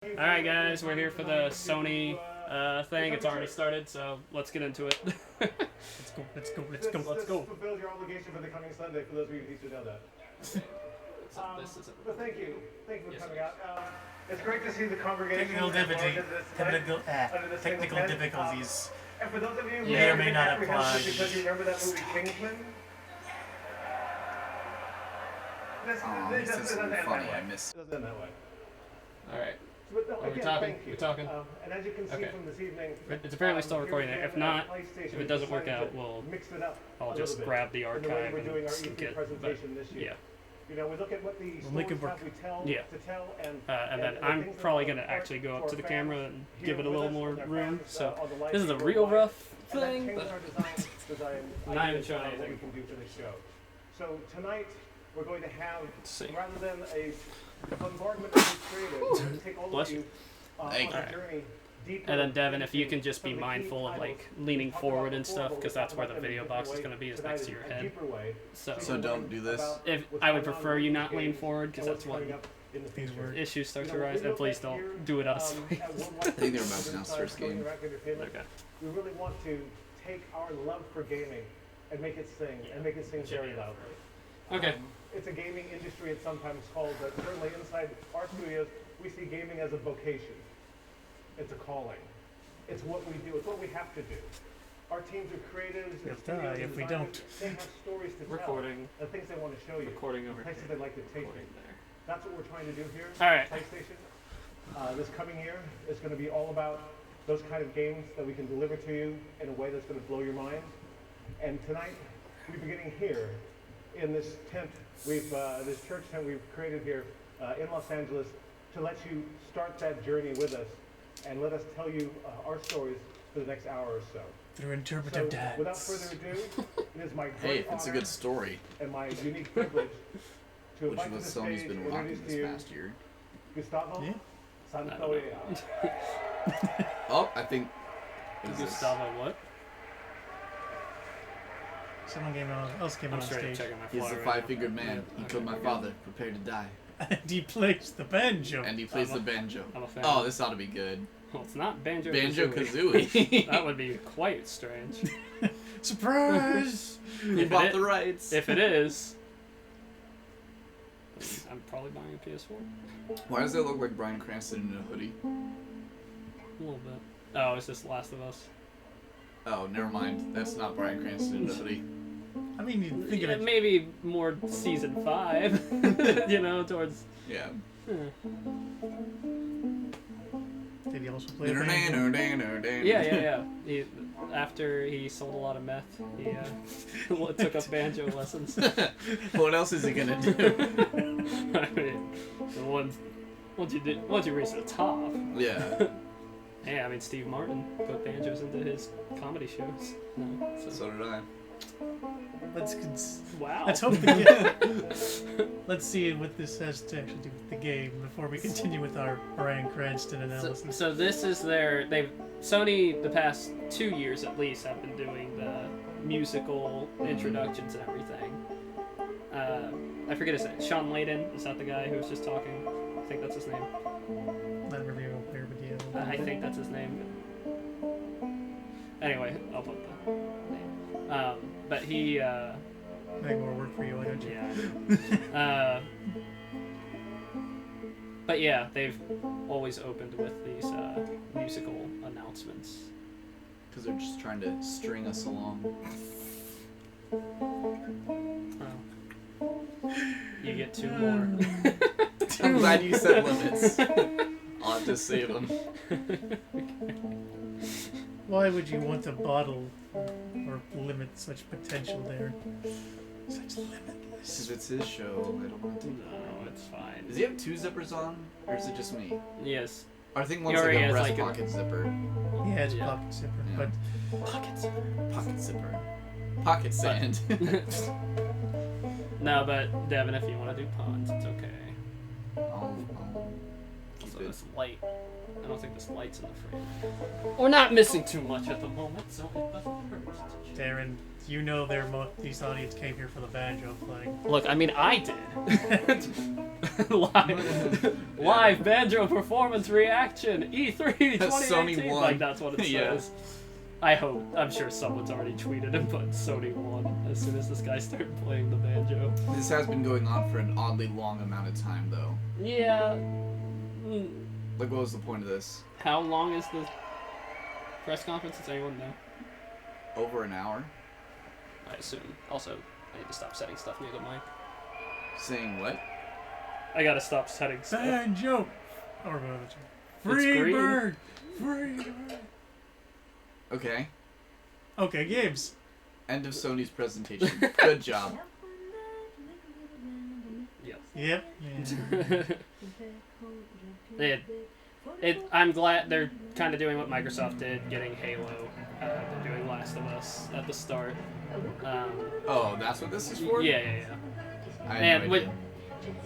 Alright guys, we're here for the Sony thing. It's already started, so let's get into it. Let's go. Fulfill your obligation for the coming Sunday, for those of you who need to know that. But thank you for coming out. It's great to see the congregation. Technical difficulties. And for those of you who may or may not apply. Because you remember that movie Kingsman? This is funny. I miss. It doesn't end that way. Alright. But, Are we talking? We're talking? And as you can see from this evening, it's apparently still recording there. If not, if it doesn't work out, I'll just grab the archive and sync it. But, yeah. You know, we look at what the stories have we tell to tell, and then I'm probably going to actually go up to the camera and give it a little more room. So this is a real rough thing, but I'm not even showing anything. We can do for this show. So tonight we're going to have, rather than a bombardment of creative, take all of you on a journey. And then Devin, if you can just be mindful of like leaning forward and stuff, because that's where the video box is going to be, is next to your head. So don't do this. If I would prefer you not lean forward, because that's when issues start to arise. And please don't do it out of sight. I think they're about to announce first game. Okay. We really want to take our love for gaming and make it sing very loudly. Okay. It's a gaming industry, it's sometimes called, but certainly inside our studios, we see gaming as a vocation. It's a calling. It's what we do. It's what we have to do. Our teams are creatives. We'll die if we don't. They have stories to tell. The things they want to show you. Recording over places here. they like to take you. That's what we're trying to do here. All right. PlayStation. This coming year is going to be all about those kind of games that we can deliver to you in a way that's going to blow your mind. And tonight, we're beginning here in this tent. This church tent we've created here in Los Angeles to let you start that journey with us and let us tell you our stories for the next hour or so. Through interpretive dance. Without further ado, it is my great Hey, if it's a good story. And my unique privilege to Which invite was to the Sony's stage been and rocking introduce this to past year. Gustavo Santoya. Oh, I think. Gustavo, what? Someone else came on stage. He's a five-fingered man. He killed my father. Prepare to die. And he plays the banjo. And he plays the banjo. I'm a fan. Oh, this ought to be good. Well, it's not Banjo Kazooie. That would be quite strange. Surprise! Who bought the rights? If it is, I'm probably buying a PS4. Why does it look like Bryan Cranston in a hoodie? A little bit. Oh, it's just Last of Us. Oh, never mind. That's not Bryan Cranston in a hoodie. I mean, you think of it. Maybe more season 5. You know, towards. Yeah. Did he also play banjo? Yeah. After he sold a lot of meth, he took up banjo lessons. What else is he gonna do? I mean, once you reach the top. Yeah. Yeah, I mean, Steve Martin put banjos into his comedy shows. So did I. Wow. Let's hope the game. Let's see what this has to actually do with the game before we continue with our Bryan Cranston analysis. So this is Sony the past 2 years at least have been doing the musical introductions and everything. I forget his name. Sean Layden, is that the guy who was just talking? I think that's his name. Not really aware, but yeah. I think that's his name. Anyway, I'll put the name. But he. Make more work for you, why don't you? Yeah. But yeah, they've always opened with these musical announcements. Because they're just trying to string us along. Oh. You get 2 more. I'm glad you said limits. I'll have to save them. Why would you want to bottle or limit such potential there? Such limitless. Because it's his show, I don't want to. No, it's fine. Does he have 2 zippers on? Or is it just me? Yes. I think one's like a breast pocket zipper. Yeah, it's pocket zipper, Yeah. but... Pocket zipper. Pocket zipper. Pocket sand. No, but Devin, if you want to do puns, it's okay. I'll Also, this light. I don't think this light's in the frame. We're not missing too much at the moment, so it doesn't hurt. Darren, you know these audience came here for the banjo playing. Look, I mean, I did. Live banjo performance reaction E3 2018. Sony won. Like that's what it Yeah. says. I hope. I'm sure someone's already tweeted and put Sony won as soon as this guy started playing the banjo. This has been going on for an oddly long amount of time, though. Yeah. Like, what was the point of this? How long is the press conference? Does anyone know? Over an hour? I assume. Also, I need to stop setting stuff near the mic. Saying what? I gotta stop setting stuff. Banjo! Or whatever. It's Free green. bird! Free bird! Okay. Okay, games. End of Sony's presentation. Good job. Yep. Yeah. I'm glad they're kind of doing what Microsoft did, getting Halo. They're doing Last of Us at the start. Oh, that's what this is for? Yeah. I had And no with, idea.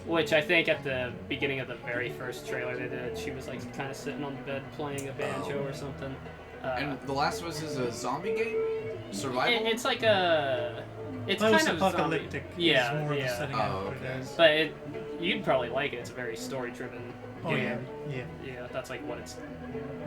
which I think at the beginning of the very first trailer they did, she was like kind of sitting on the bed playing a banjo or something. And The Last of Us is a zombie game? Survival? It's like a. It's Well, kind of apocalyptic. zombie. Yeah, Is more of the yeah. setting Oh, out what it okay. is. But you'd probably like it. It's a very story-driven Oh yeah, game. yeah. Yeah, that's like what it's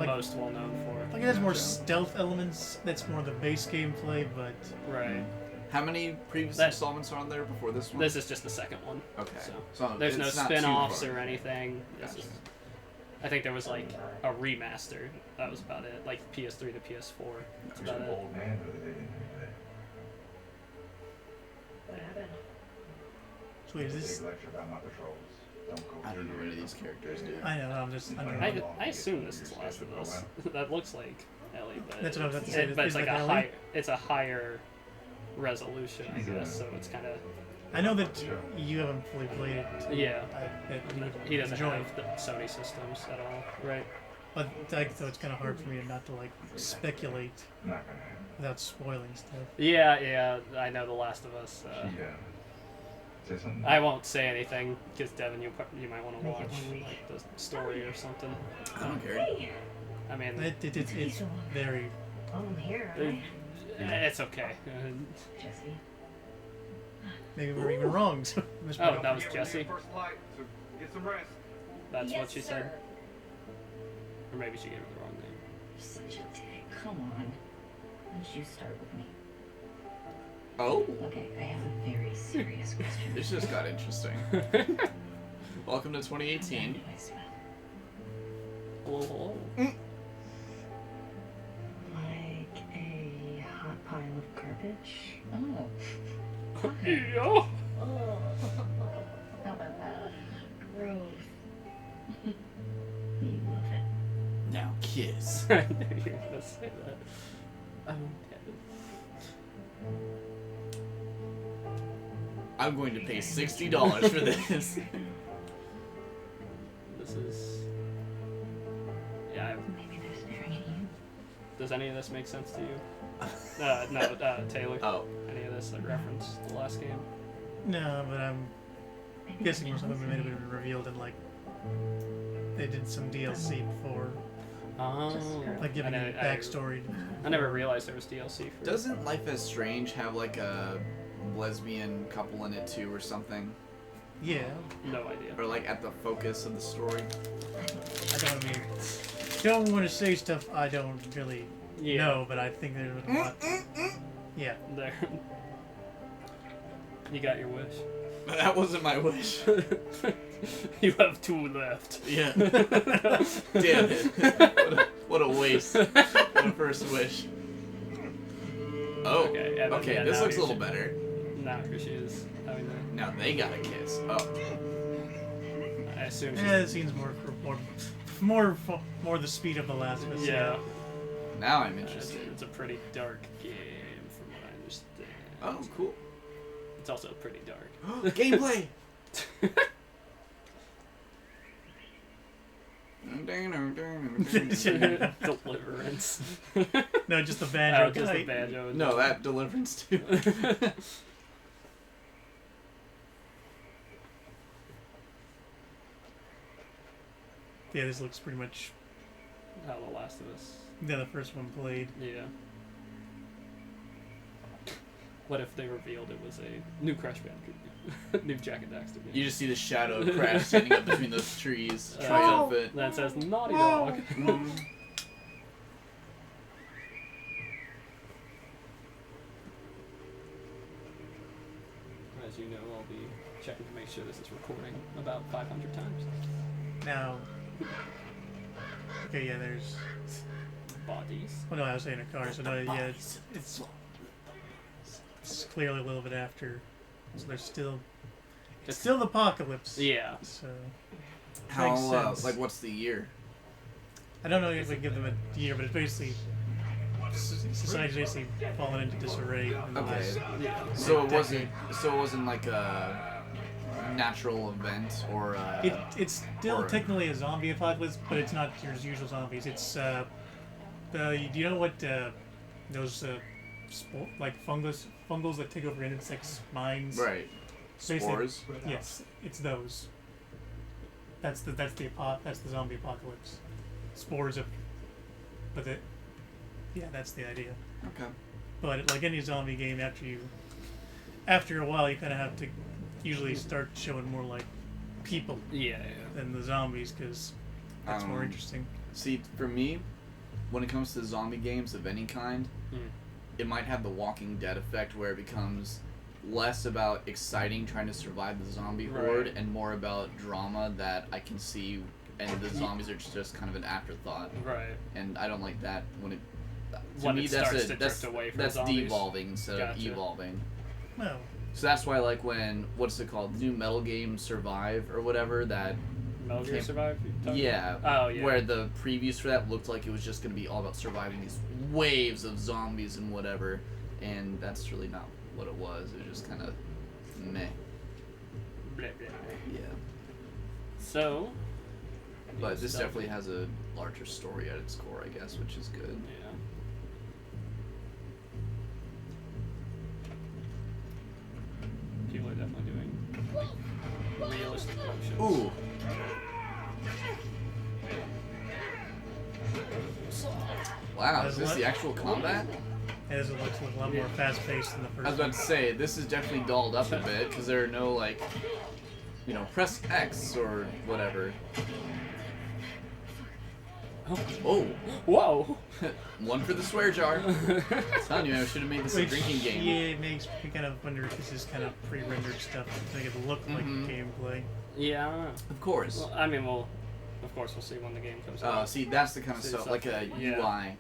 Like- most well known for. Like it has more Gotcha. stealth elements. That's more the base gameplay, but Right. How many previous That- installments are on there before this one? This is just the second one. Okay. So there's no it's not too spin-offs far. or anything. This Gotcha. is, I think there was like a remaster. That was about it. Like PS3 to PS4. That's about it. Old man the other day. What happened? so is this? Big lecture about my patrols. Don't go I don't know any of these characters, dude. I know. I'm just. I don't know. I assume this is Last of Us. That looks like Ellie, but That's what I was about to say. but it's Is like it a Ellie? high. It's a higher resolution, I guess. So it's kind of I know that you haven't fully played it. yeah. That you would He doesn't enjoy, have the Sony systems at all, right? but like, so it's kind of hard for me not to like speculate Not gonna happen. without spoiling stuff. Yeah. I know The Last of Us. Say something. I won't say anything because Devin, you might want to watch like the story or something. I don't care. Hey, I mean, It's very. I'm here. it's okay. Jesse. Maybe we're even wrong. So Oh, that was Jesse. First light, so get some rest. That's Yes, what she sir. said, or maybe she gave her the wrong name. You're such a dick. Come on. Why don't you start with me? Oh, Okay, I have a very serious question. this just got interesting. Welcome to 2018. How do I smell? Hello. Like a hot pile of garbage? Oh. Yeah. Oh. How about that? Gross. You love it. Now kiss. I knew you were gonna say that. I'm going to pay $60 for this. This is. Yeah. Maybe they're staring at you. Does any of this make sense to you? No, Taylor. Oh, Any of this like reference the last game? No, but I'm Maybe guessing they're most of them jealous may of have you. been revealed in like they did some DLC before, Oh. like giving you backstory. I never realized there was DLC for. doesn't Life is Strange have like a lesbian couple in it too or something? Yeah, No idea. Or like at the focus of the story? don't want to say stuff I don't really Yeah. know, but I think there's a lot. Yeah, There. You got your wish. That wasn't my wish. You have two left. Yeah. Damn it. What a waste. What a first wish. Oh. Okay, yeah, Okay, yeah, this now looks a you little should- better. Now here she is having that. Now they got a kiss. Oh. I assume she's. yeah, it seems more the speed of the Last of Us. Yeah. Now I'm It's, interested. it's a pretty dark game, from what I understand. Oh, cool. It's also pretty dark. Gameplay! Deliverance. No, just the banjo. Oh, just the banjo. No, that Deliverance too. Yeah, this looks pretty much How The Last of Us. the first one played. Yeah. What if they revealed it was a new Crash Bandicoot, new Jack and Daxter game? You just see the shadow of Crash standing up between those trees, Oh. triumphant. That says Naughty Dog. Mm. As you know, I'll be checking to make sure this is recording about 500 times. Now, okay, yeah, there's. Bodies. Well, no, I was saying a car, so no, yeah, it's clearly a little bit after, so there's still. It's still the apocalypse. Yeah. So. How, Makes sense. like, what's the year? I don't know if we can give them a year, but it's basically society's basically fallen into disarray. In the Okay. last, Yeah. So it decade. wasn't like a natural event or It's still or- technically a zombie apocalypse, but it's not your usual zombies. It's do you know what those like fungals that take over insects' minds? right So basically- spores. Yes, it's those. That's the zombie apocalypse. Spores of, yeah, that's the idea. Okay. But like any zombie game, after a while, you kind of have to usually start showing more like people Yeah. than the zombies because that's more interesting. See, for me, when it comes to zombie games of any kind, Mm. it might have the Walking Dead effect where it becomes less about exciting trying to survive the zombie horde Right. and more about drama that I can see, and the zombies are just kind of an afterthought. Right. And I don't like that when it. To When me, it that's starts a, to that's drift away from that's zombies. devolving instead of Gotcha. evolving. Well, So that's why, like, when what's it called, the new Metal game Survive or whatever that. Metal Gear Can't- Survive? you talking Yeah. about? Oh, yeah. Where the previews for that looked like it was just going to be all about surviving these waves of zombies and whatever, and that's really not what it was. It was just kind of meh. Blah, blah, blah. Yeah. So. But this stuff. definitely has a larger story at its core, I guess, which is good. Yeah. People are definitely doing realistic motions. Ooh. Wow, is this the actual combat? as it looks a lot more fast paced than the first. I was about to say, this is definitely dolled up a bit, because there are no, like, you know, press X or whatever. Oh, Whoa! one for the swear jar. I'm telling you, I should have made this a Which, drinking game. yeah, it makes me kind of wonder if this is kind of pre-rendered stuff to make it look like Mhm. gameplay. Yeah, I don't know. Of course. Well, I mean, of course, we'll see when the game comes out. See, that's the kind of See stuff, like a something. Yeah. UI.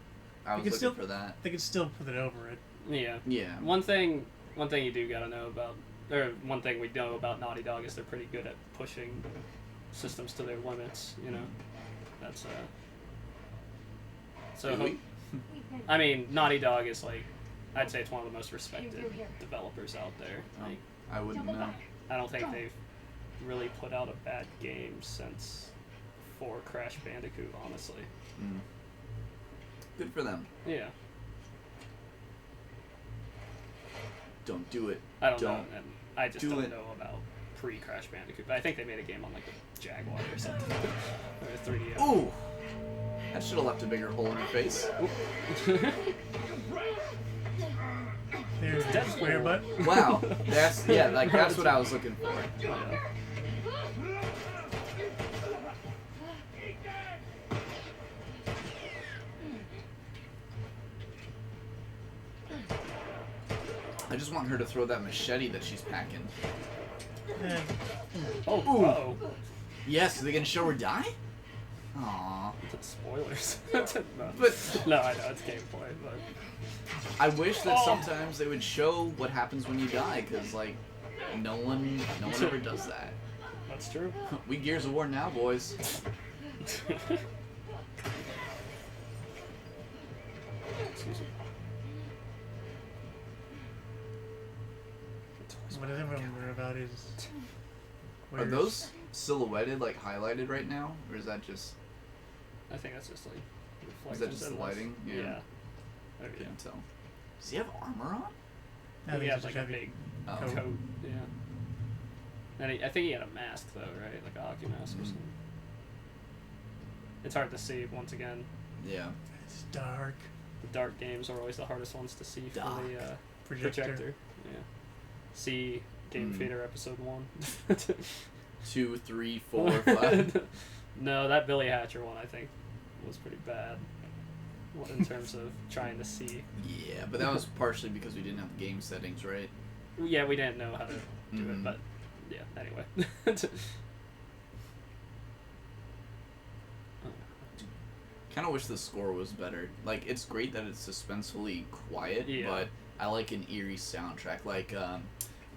I was could looking still- for that. They could still put it over it. Yeah. Yeah. One thing you do gotta know about, or one thing we know about Naughty Dog is they're pretty good at pushing systems to their limits. You know, that's So, Really? I mean, Naughty Dog is like, I'd say it's one of the most respected developers out there. Like, I wouldn't know. I don't think they've really put out a bad game since for Crash Bandicoot, honestly. Mm. Good for them. Yeah, Don't do it. I don't know, Don't and I just do don't it. know about pre-Crash Bandicoot, but I think they made a game on like the Jaguar or something, or a 3DS. Ooh! That should have left a bigger hole in her face. There's the square butt. Wow. That's what I was looking for. Yeah. I just want her to throw that machete that she's packing. Eh, Oh, Ooh. whoa. Yes, are they gonna show her die? Aww. Spoilers. No. But No, I know it's gameplay, but I wish that Oh. sometimes they would show what happens when you die, because like no one ever does that. that's true. We Gears of War now, boys. Excuse me. what I remember about is. Are those silhouetted, like highlighted right now, or is that just? I think that's just like Is that reflections just the and lighting? Yeah. Yeah. Oh, I yeah. can't tell. Does he have armor on? I He think had it's like just a heavy. big Oh. coat. Yeah. And I think he had a mask though, right? Like a hockey mask or something. it's hard to see once again. Yeah. It's dark. The dark games are always the hardest ones to see for Dark. the Projector. Yeah. See Game Theater episode 1. 2, 3, 4, 5. No, that Billy Hatcher one I think was pretty bad in terms of trying to see. Yeah, but that was partially because we didn't have the game settings, right? Yeah, we didn't know how to do Mhm. it, but yeah, anyway. Kind of wish the score was better. Like, it's great that it's suspensefully quiet, Yeah. but I like an eerie soundtrack. Like,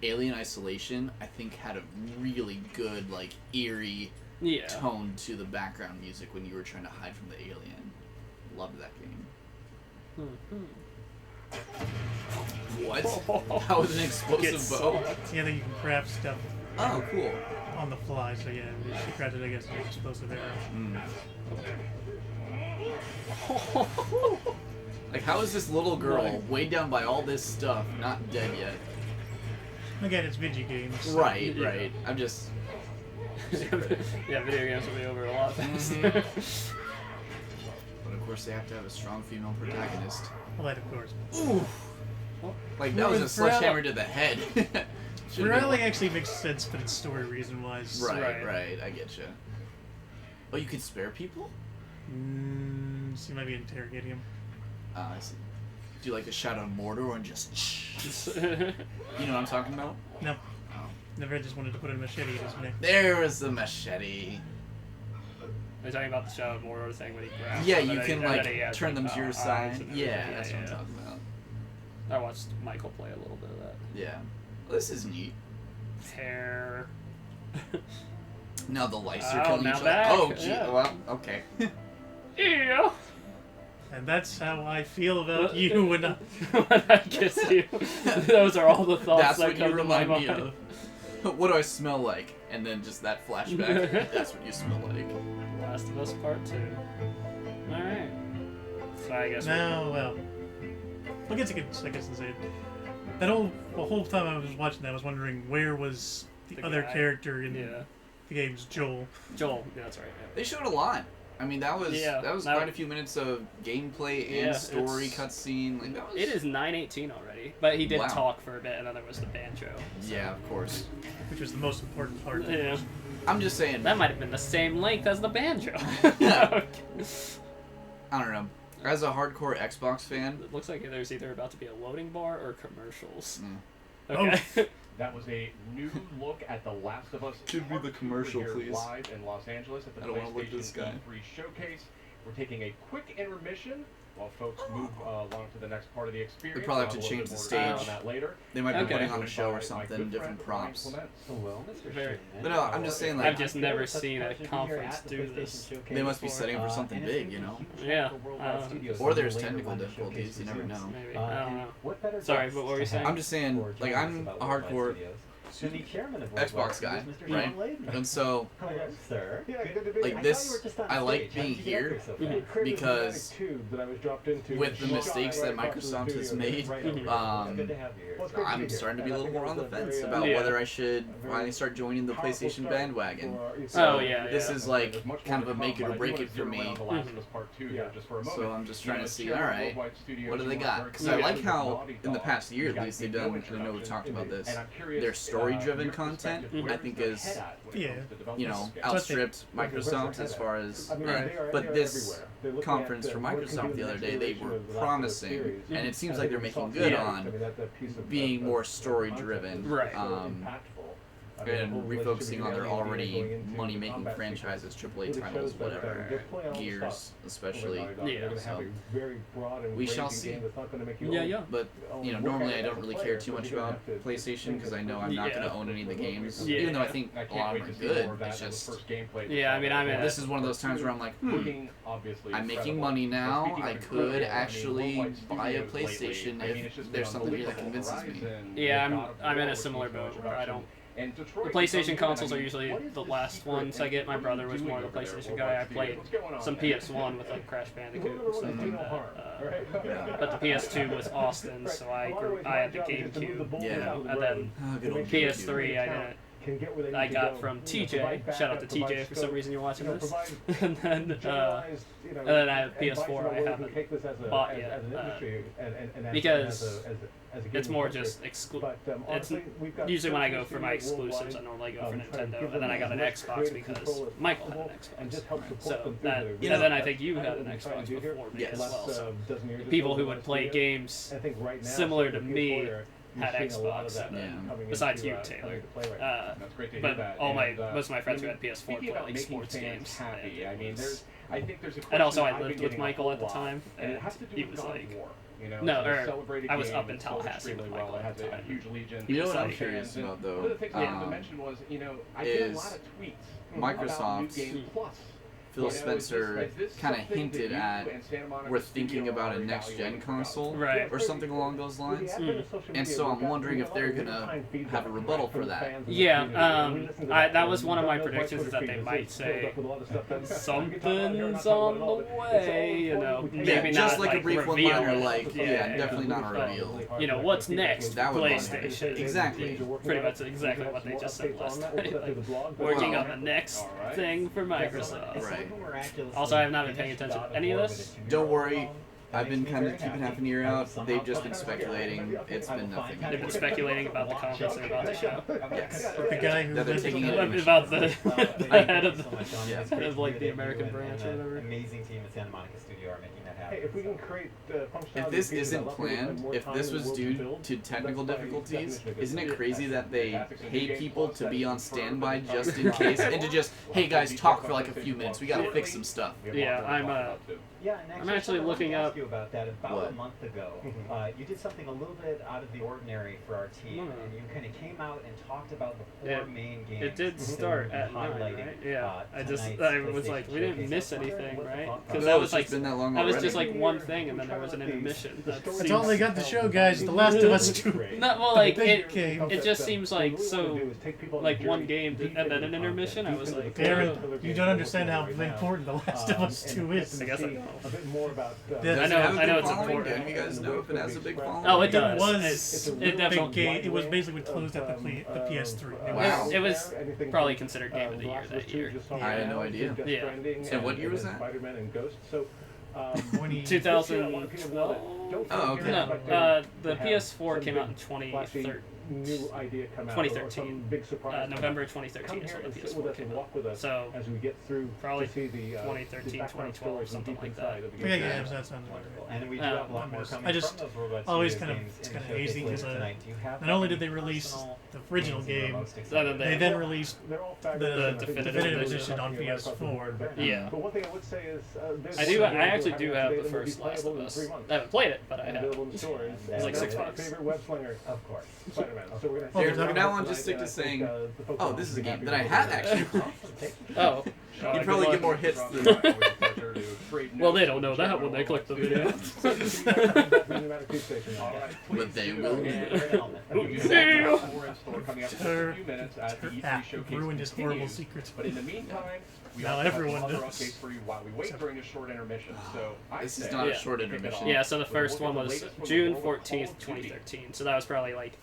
Alien Isolation, I think, had a really good, like, eerie Yeah. tone to the background music when you were trying to hide from the alien. Loved that game. What? That was an explosive Gets bow. sucked. Yeah, that you can craft stuff Oh, cool. on the fly. So yeah, she crafted, I guess, an explosive arrow. Like, how is this little girl weighed down by all this stuff not dead yet? Again, it's video games. So Right, Yeah. right. I'm just... Yeah, video games will be over a lot faster. But of course, they have to have a strong female protagonist. Well, that of course. Ooh. Like, that was a With sledgehammer to the head. Should've been Really actually makes sense, but it's story reason wise. Right, Right. right. I getcha. Oh, you could spare people? So you might be interrogating him. I see. Do you like to shout on Mordor and just... You know what I'm talking about? No, Oh. never just wanted to put a machete in his neck. There was the machete. Are you talking about the Shadow of Mordor thing when he grabs Yeah, them you and can, then like, he has, turn them to your eyes side. and Yeah, everything. that's what I'm talking about. I watched Michael play a little bit of that. Yeah. Well, this is neat. Hair. Now the lice Oh, are killing now each other. back, Oh, gee. yeah. Well, okay. Yeah. And that's how I feel about you when I... When I kiss you. Those are all the thoughts That's that what you come to my remind me mind. of. What do I smell like? And then just that flashback. That's what you smell like. Last of Us Part 2. Alright. So I guess No, well. We'll get to like I said. The whole time I was watching that, I was wondering where was the The other guy. character in Yeah. the game's Joel. Joel, yeah, that's right. They showed a lot. I mean, that was Yeah, that was that- quite a few minutes of gameplay and Yeah, story it's- cutscene. Like, that was... It is 9:18 already, but he did Wow. talk for a bit, and then there was the banjo. Yeah, of course. Which was the most important part. Yeah, I'm just saying. that might have been the same length as the banjo. Yeah. I don't know. As a hardcore Xbox fan, It looks like there's either about to be a loading bar or commercials. Mm. Okay. That was a new look at The Last of Us. Give me the Part 2 commercial, here please. Live in Los Angeles at the I don't wanna look PlayStation this guy. E3 showcase. We're taking a quick intermission while folks move along to the next part of the experience. probably have We'll to have a change little the bit more to stage. say on that later. They might be Okay. putting on a show or My something, good different friend, Ryan props. Clement. Hello, Mr. Very- Sherman. But no, I'm just saying, like, I've just never seen a conference do this. They must be setting up for something big, you know? Yeah, Or there's technical difficulties, you never know. Maybe. I don't know. What better Sorry, guests but what were you to saying? have I'm just saying, for like, joining us I'm about a Worldwide hardcore Studios to the chairman of Worldwide Xbox guy, Studios, Mr. right? Sean Layden. And so, Hello, sir. Yeah, good to be like here. this, just on I like stage. How being did you get here there so We fast? created this because magnetic tube that I was dropped into with the shot mistakes that right across the Microsoft has studio, made, right over here. Good to have you here. Well, it's great to be I'm here. starting to be a And I little think more it on the was a fence very, about Yeah. whether I should very finally start joining the powerful PlayStation start bandwagon. for each Oh, side. yeah, This yeah. is like There's much kind of more a to make it come, or but I break do it for wanna zero in me. on The Last of Us Part 2 here just for a moment. So I'm just trying You know, to see, the chairman of alright, Worldwide Studios, what do you they work got? very Because I like closely with how Naughty in the Dog. past year You at got least they've no done, I know we introduction talked about in it. this, And I'm curious, their story-driven your content, perspective, where I think their is, head at when it Yeah. comes to development you know, space. outstripped Where's their Microsoft head as at? far as, I mean, Right. they are but this everywhere. They're looking conference at, for what can Microsoft do the other next day, they generation were of The Last of Us promising, series. and it seems I like think they're it's all making good serious. on I mean, that's a piece of- being of- more of story-driven. content Right. that's Um, impactful. I mean, the and whole refocusing relationship on their between already going into money-making combat franchises, sequence AAA really titles, shows that, whatever, they're playing all the Gears stuff especially. over at Naughty Dog. Yeah, They're gonna have so a very broad and we shall ranging see. game that's not gonna make you Yeah, only- yeah. But, only you know, look normally at I it don't as a really player, care too but much you're gonna about have to PlayStation think because of I it know from I'm not Yeah. going to own any of the games, Yeah. even though I think I a can't lot wait of them to are see good. more of that It's when the just, first gameplay Yeah, I mean, I'm in this is one of those times where I'm like, looking obviously I'm making incredible. money But now. speaking I of could incredible, I mean, actually Worldwide buy a Studios PlayStation lately, I mean, it's just if there's been something that unbelievable. convinces me. Horizon, Yeah, God of I'm in War, a similar which was boat where I don't. and The Detroit PlayStation is something- consoles I are mean, usually what is the the last secret ones I and get. My what are brother you was doing more of a over there at PlayStation Worldwide guy. I Studios? played What's going on some there? PS1 with like Crash Bandicoot and Literally stuff do like no that. harm, right? But the PS2 was Austin, so I A lot of ways I my had the job is just to move the GameCube, ball Yeah. down the and road then Oh, good to old make sure PS3 I count. didn't can get where they need I to got go, from you know, TJ. provide Shout out to backup, provide TJ for some scope, reason you're watching you know, this. provide And then generalized, you know, and then I have advice PS4 about I where we haven't can take this as bought as yet, an industry and as because as a it's gaming more culture. just exclusive. But it's honestly, we've got usually when I 13 go for my studios exclusives, I worldwide, normally go for trying to Nintendo, give and then them I got as an much Xbox creative because control as Michael had possible an Xbox. and just help support So them through that, their and You know, then I think you that's had what an we're trying Xbox to do here. before me Yes. as Last, well. So dozen years or people so, who the would last play 2 years. games I think right now, similar so to the me PS4 era, you're had seeing a lot of Xbox, that Yeah. coming besides into, you, coming Taylor. into play right now. That's great to hear But that. all my And, most of my friends who I mean, had PS4 speaking play about like making sports fans games. happy, and I mean, it was- I think there's a and also question I I've lived been with getting a Michael whole at the lot, time, and it and has to do he with was God like, of War. You know, no, it's a or celebrated I was game, up in it's sold Tallahassee extremely with well. Michael It at has the a time. huge legion. You know what It's I'm like- curious And about one of though? the things I wanted to mention was, you know, I get a lot is of tweets about New Microsoft's Game Plus. Phil You know, is Spencer this kind of something that hinted you at and Santa Monica we're Studio thinking about are a next gen evaluating for console Right. or something along those With the lines. advent of social And media, so we've I'm got- wondering we've if got they're a lot of gonna real-time feedback have a rebuttal from for that. fans in the Yeah, community, and we listen to that, that was and one of my God knows my predictions is that Twitter they feed might is say filled up with a lot of stuff that- something's on the way, you know, Yeah, maybe just not like a brief reveal one-liner, it. like, yeah, definitely not a reveal. You know, what's next? That would be PlayStation. exactly. Pretty much exactly what they just said last time. Like, working Wow. on the next Alright. thing for Microsoft. Right. Also, I have not been paying attention to any of this. Don't worry, I've been kind of keeping half an ear out. They've just been speculating. It's been nothing. They've been speculating about the conference they're about to show. Yes. The guy who That they're lives taking in it. the- About the head of Yeah. head of like the American branch or whatever. Amazing team at Santa Monica Studio are making that happen. Hey, if we can create functionality. If this features isn't that allow people to planned, spend more if time this in the was world due build, to technical that's by difficulties, definition a good isn't it thing. crazy that they Fantastic. pay Game people Plus to that be is on confirmed standby and just in confirmed. case, and to just, hey guys, talk for like a few minutes. We gotta fix some stuff. Yeah, I'm Yeah, and I'm actually I wanted looking to ask up- you about that. About What? a month ago, you did something a little bit out of the ordinary for our team, Hmm. and you kind of came out and talked about the four Yeah. main games. It did that start we'll be at 9, highlighting, right? Yeah. I tonight's was like, we PlayStation didn't Showcase. miss I was wondering anything, what the right? thought Because No, that it's was just like been that long that was already. just like one thing, and then there was an intermission. That's all they got to show, guys. The Last of Us 2. Not well, like big it. game. It just seems like so, like one game, and then an intermission. I was like, Aaron, you don't understand how important The Last of Us 2 is. I guess I know. A bit more about. Yeah, Does I know- it have a I know big it's following? important. Do you guys know if it has a big following? Oh, it It does. was It big definitely. game. It was basically closed at the PS3. It Wow. It was probably considered game of the year that year. I had no idea. Yeah. So what year was that? Spider-Man and Ghost. So, 2012. Oh, okay. No, the PS4 came out in 2013. New idea come out. 2013. Or some big surprise. November Come 2013 is here when and the sit with PS4 us came and out. walk with us So as we get through probably to see the 2013, the background 2012, stories and something deep like inside that. of the Yeah, game. yeah, that sounds wonderful. And we do Yeah. have a lot more coming I just from those Robot always Studios kind of games it's in kind the of hazy showcase because list tonight. Do you have not only any did they release personal the original games that you're game, most excited Other than about? they then released They're all the fabulous, and I think definitive they're edition something on right across the PS4. board, but- Yeah. But one thing I would say is, there's I do. one I game actually we're do having have today the that will be first Last of playable in Us. 3 months. I haven't played it, but I And have. available in stores. It's And like that's $6. our favorite web slinger, Of course. Spider-Man. So we're gonna Oh, have from to now tonight, on, just stick and to I think, saying, the folks oh, will this is a be game happy that I to have hear actually. Oh. You'd probably get more hits than. Well, they don't know that when they click the video. But they will. Ruined his horrible secrets. But in the meantime, we Now also have everyone some other knows. updates for you while we wait during a short intermission. So I This is say not a Yeah. short kick it intermission. off. Yeah, so the We'll first look at one the was latest from the June world of 14th, Call of Duty. 2013. So that was probably like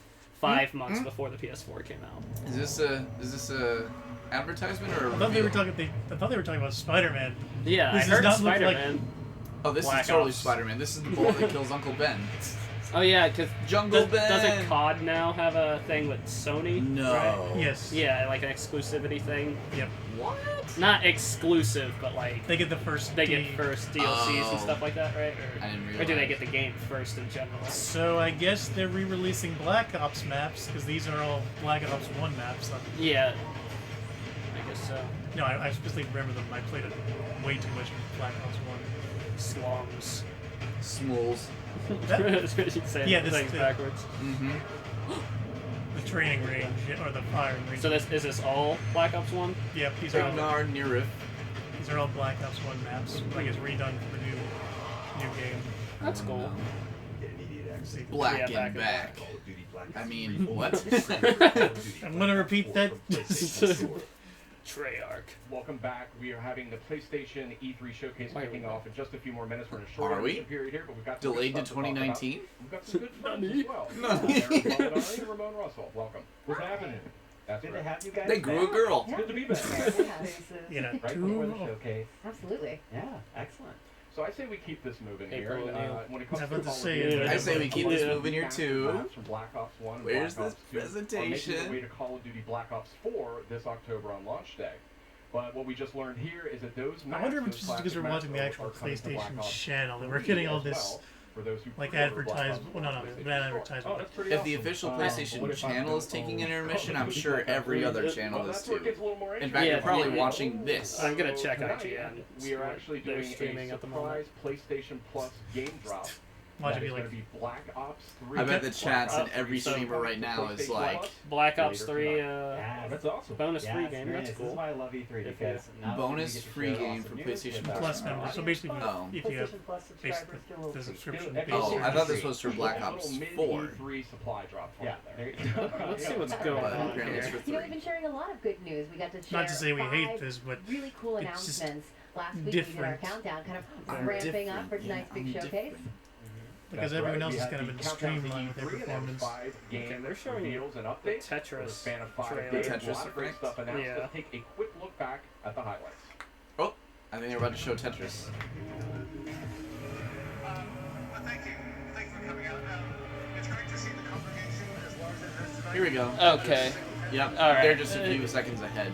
5 months before the PS4 came out. Is this a advertisement or a I thought they were reveal? talking about Spider-Man. Yeah, This I does heard not look like- Spider-Man. Oh, this Black is totally Ops. Spider-Man. This is the bullet that kills Uncle Ben. Oh yeah, because Jungle Ben. doesn't COD now have a thing with Sony? No. Right? Yes. Yeah, like an exclusivity thing. Yep. What? Not exclusive, but like They get the first. they get first DLCs Oh. and stuff like that, right? I didn't Or do realize. they get the game first in general? So I guess they're re-releasing Black Ops maps because these are all Black Ops 1 maps. Yeah, I guess so. No, I specifically remember them. I played it way too much in Black Ops 1. Slums. Smalls. That's what you say. Yeah, this things too. backwards. Mm-hmm. The training range or the firing range. So is this all Black Ops 1? Yep, these are all Nirif. Black Ops 1 maps. I guess redone for the new game. That's cool. Black Yeah, and back back. I mean, what? I'm gonna repeat that. Treyarch. Welcome back. We are having the PlayStation E3 showcase Wait, kicking wait. off in just a few more minutes. We're in a short Are we? intermission period here, but we've got some Delayed to good stuff talk about. 2019? We've got some good friends Nani? as well. Nani? Aaron Baldwin and Ramon Russell. Welcome. What's happening? That's Good right. to have you guys They grew a back. girl. Yeah. Good to be back. You know, Right two before of the 'em. showcase. Absolutely. Yeah, excellent. So I say we keep this moving April here. O'Neil. When it comes I was to about to Call of say, Duty, I say we keep this moving here too. maps from Black Ops 1 and Where's Black this Ops 2 are making presentation? their way to Call of Duty Black Ops 4 this October on launch day. But what we just learned here is that those maps, I wonder if those it's just because classic we're maps watching the are actual coming to Black PlayStation Ops channel that we're 3 getting all as this well, for those who like pre-order Black advertisement. Ops Well, no, no, 4 on not PlayStation 4. advertisement. Oh, that's pretty If awesome. the official What PlayStation if I channel is go taking on intermission, Call I'm of Duty sure Black Ops every 3? other channel Well, is that's where it too. gets a little more In interesting. fact, Yeah, you're probably yeah. watching this. I'm gonna check Tonight, IGN. We are actually They're doing streaming a at the moment. surprise PlayStation Plus game drop. Watch That it is be going like, to be Black Ops 3. I bet the Black chats Ops and every 3 streamer right now is PlayStation like, Plus. Black Ops Later 3 tonight. Yeah, That's awesome. bonus yeah, free it's game. great. That's This cool. is why I love E3 If because now Bonus we get to free share game awesome for news PlayStation with our Plus members. So audience. basically, Oh. if you have PlayStation Plus basically subscribers get a little the treat. subscription It'll- based Oh, I thought this was for Little Black Ops mini 4. E3 supply drop for Yeah, you there you go. Let's see what's going But on apparently it's here. for You know, we've 3. been sharing a lot of good news. We got to share Not to say we hate 5 this, but really cool it's just announcements. Last week we did our different. countdown, kind of I'm ramping up for different, tonight's yeah, big I'm showcase. different. because That's everyone right. else We has have kind of the been countdown to streamlined with their E3, and there's performance. 5 Okay, game they're showing reveals and the updates for the Tetris span of 5 trailer. days. The A lot Tetris of great effect? stuff announced. Yeah. Let's take a quick look back at the highlights. Oh, I think they're about to show Tetris. Well, thank you. Thank you for coming out. It's great to see the congregation as large as it is tonight. Here we go. Okay. Yep, All right. they're just a few seconds ahead.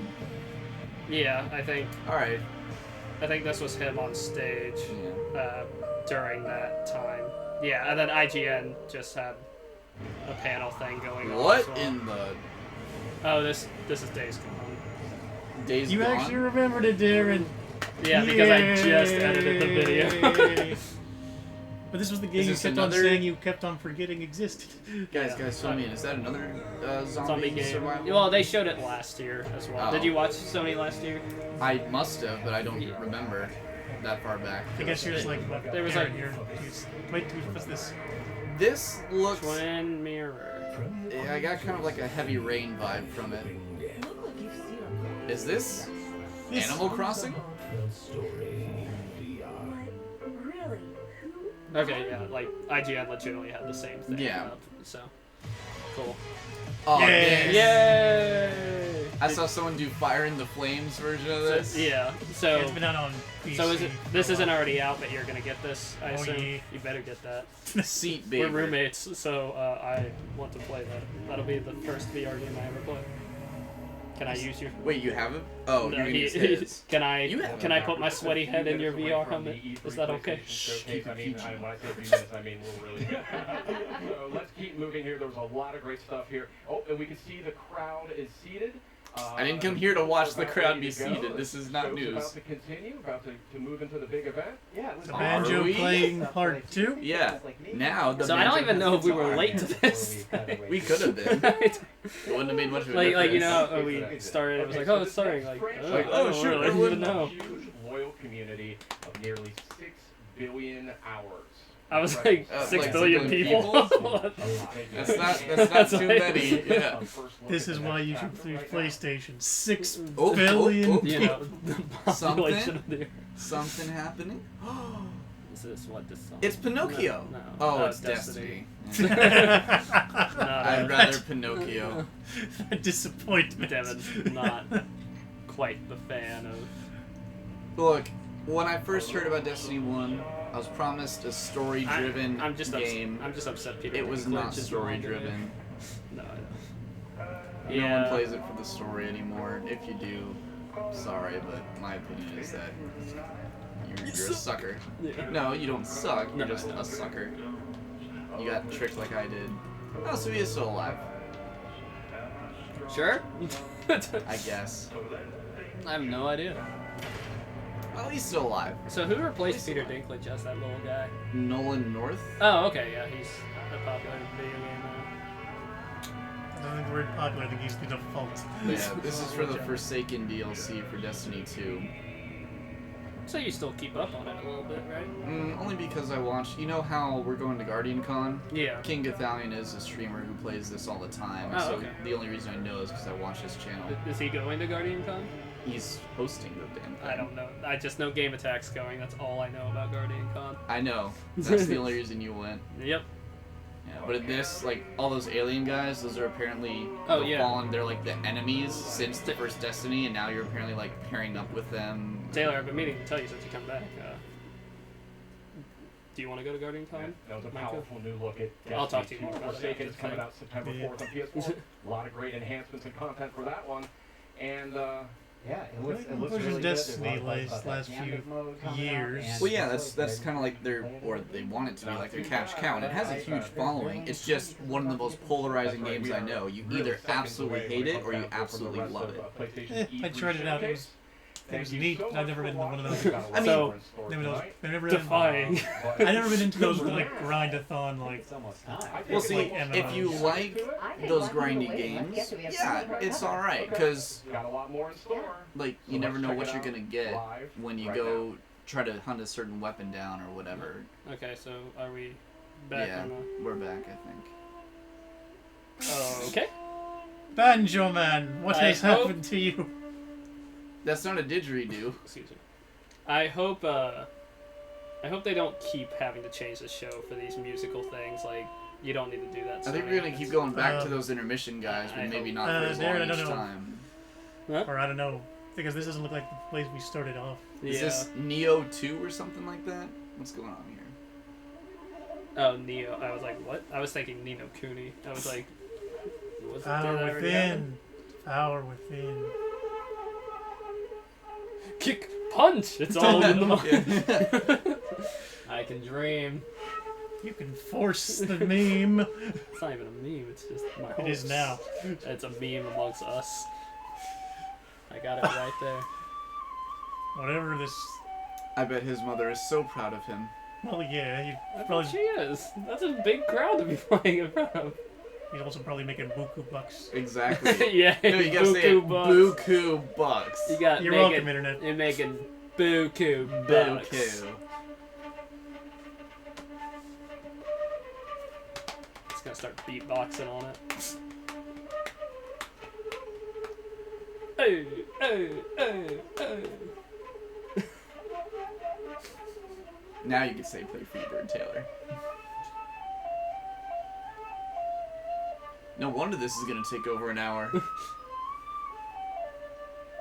Yeah, I think Alright. this was him on stage Yeah. during that time. Yeah, and then IGN just had a panel thing going on. What as well. in the Oh, this is Days Gone. days You gone? actually remembered it, Darren. Yeah, because I just edited the video. Yay. But this was the game Is you this kept on another- saying you kept on forgetting existed. Guys, fill me in. Is that another zombie, Zombie game. survival? Well, they showed it last year as well. Oh. Did you watch Sony last year? I must have, but I don't remember that far back. I guess you're just like, what, There was Darren, like- you're, wait, what's this? This looks. Twin Mirror. Yeah, I got kind of like a Heavy Rain vibe from it. Is this This- Animal Crossing? Really? Okay, yeah, like IGN legitimately had the same thing. Yeah. Up, so cool. Oh, Yes. Yay! I saw someone do Fire in the Flames version of this. Yeah. So It's been out on PC. so is it? This isn't already out, but you're gonna get this. I Oh, assume yeah. you better get that. Seat We're Baber. roommates, so I want to play that. That'll be the first VR game I ever play. Can I use your? Wait, you have it? Oh, No, you're gonna use his. can I? You have Can it. I put my sweaty head in your Minutes away VR from helmet? the E3 Is that okay? PlayStation Showcase. I mean, PG. when I say a few minutes, I mean we'll really. So let's keep moving here. There was a lot of great stuff here. Oh, and we can see the crowd is seated. I didn't come here to watch the About crowd ready be to go. seated. This is not Show's news. About to continue. About to move into the big event. Yeah, it was The Are banjo we? playing part 2? Yeah. Now the So I don't banjo even know if we were has late to guitar. this. We could have been. It wouldn't have made much of a difference. Like you know, how we started. It was like, oh, it's starting. Like, oh shoot, really? I everyone- didn't know. Huge loyal community of nearly 6 billion hours. I was like, like 6 6 billion billion people. That's not too many. Yeah. This is why you should play PlayStation. 6 Oh, billion. oh, oh. You know, the population of the. Something happening? Is this what this song? It's Pinocchio. No. Oh, it's Destiny. Not I'd rather Pinocchio. Disappointment. Devin's not quite the fan of. Look, when I first heard about Destiny 1, I was promised a story-driven I'm just game. I'm just upset Peter. It was Dinklage not is story-driven. No, I don't. No Yeah. one plays it for the story anymore. If you do, sorry, but my opinion is that you're a sucker. Yeah. No, you don't suck. You're No. just a sucker. You got tricked like I did. Oh, so he is still alive. Sure. I guess. I have no idea. Well, he's still alive. So who replaced Peter Dinklage as that little guy? Nolan North? Oh, okay, yeah, he's a popular video game now. I don't think the word popular, I think he's the default. Yeah, this is for the Forsaken DLC for Destiny 2. So you still keep up on it a little bit, right? Only because I watched. You know how we're going to Guardian Con? Yeah. King Gathalion is a streamer who plays this all the time. Oh, so okay. the only reason I know is because I watch his channel. Is he going to Guardian Con? He's hosting the damn thing. I don't know. I just know Game Attack's going. That's all I know about Guardian Con. I know. That's the only reason you went. Yep. Yeah, but in this, like, all those alien guys, those are apparently fallen. They're like the enemies since the first Destiny, and now you're apparently like pairing up with them. Taylor, I've been meaning to tell you since you come back. Do you want to go to Guardian Con? That was a Michael? powerful new look at Destiny I'll talk to you 2 more about it Forsaken. after It's the coming thing. out September 4th on PS4. A lot of great enhancements and content for that one. And Yeah, it looks Pushes really good. Destiny There's a lot of buzz about last that few Gambit mode coming out, years. and Well, yeah, it's that's really kind of like good. their, or they want it to be like their cash cow, and it has a huge following. It's just one of the most polarizing games I know. You either absolutely hate it or you absolutely love it. I tried it out. It was neat. I've never been one of those. I mean, So, I've never defying. I've never been into those like grind-a-thon like. It's almost time. Well, see, like if you MMOs. like I think those one thing grindy to wait, games, yes, we have yeah, something it's right now. alright, because, got a lot more in store. like, you So never let's know check what it you're out gonna get live when you right go try to hunt a certain weapon down or whatever. Okay, so are we back Yeah, on the... we're back, I think. Okay. Banjo Man, what I has hope- happened to you? That's not a didgeridoo. Excuse me. I hope they don't keep having to change the show for these musical things. Like, you don't need to do that. I think Sony. we're gonna keep going back to Um, those intermission guys, I but maybe hope- not for as Darren, long I don't each know. time. Or I don't know, because this doesn't look like the place we started off. Is Yeah. this Neo 2 or something like that? What's going on here? Oh, Neo. I was like, what? I was thinking Nino Cooney. I was like, was Power within. Power within. Kick, punch! It's all in the mind. Yeah. I can dream. You can force the meme. It's not even a meme. It's just my It is hopes. now. It's a meme amongst us. I got it right there. Whatever this. I bet his mother is so proud of him. Well, yeah, I you bet probably. she is. That's a big crowd to be playing in front of. He's also probably making buku bucks. Exactly. Yeah, No, you gotta say it. buku bucks. Buku bucks. You got You're making, welcome, internet. You're making buku bucks. Buku. Just gonna start beatboxing on it. Oh, oh, oh, oh. Now you can say play Freebird, Taylor. No wonder this is gonna take over an hour.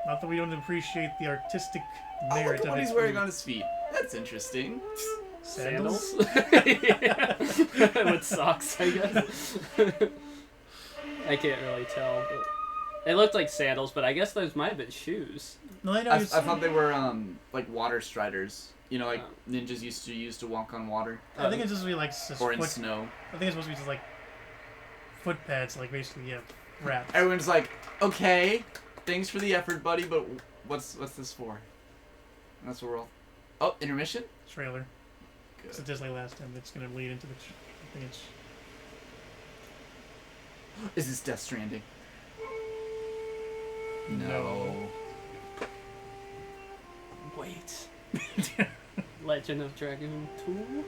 Not that we don't appreciate the artistic Oh, merit look at of what its he's wearing on his feet. That's interesting. sandals. Yeah. With socks, I guess. I can't really tell. But it looked like sandals, but I guess those might have been shoes. No, I know. I it's- thought they were like water striders. You know, like Oh. ninjas used to use to walk on water I think it's just be like or in snow. I think it's supposed to be just like foot pads, like basically wraps. Everyone's like, okay, thanks for the effort, buddy, but what's this for? And that's what we're all. Oh, intermission. Trailer. Good. So just like last time, it's gonna lead into the. I think it's. Is this Death Stranding? No. Wait. Legend of Dragoon 2?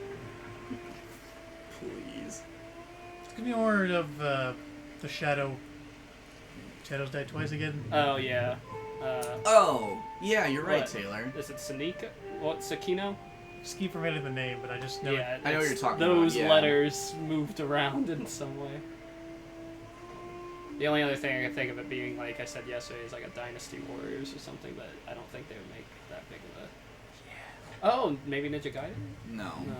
Please. It's gonna be more of the Shadows Die Twice again. Oh, yeah. Oh, yeah, you're right, What? Taylor. Is it Sanika? What, Sakino? Just keep forgetting the name, but I just know. Yeah, I know what it's you're talking those about, yeah. letters moved around in some way. The only other thing I can think of it being, like I said yesterday, is like a Dynasty Warriors or something, but I don't think they would make that big of a... Oh, maybe Ninja Gaiden? No. No.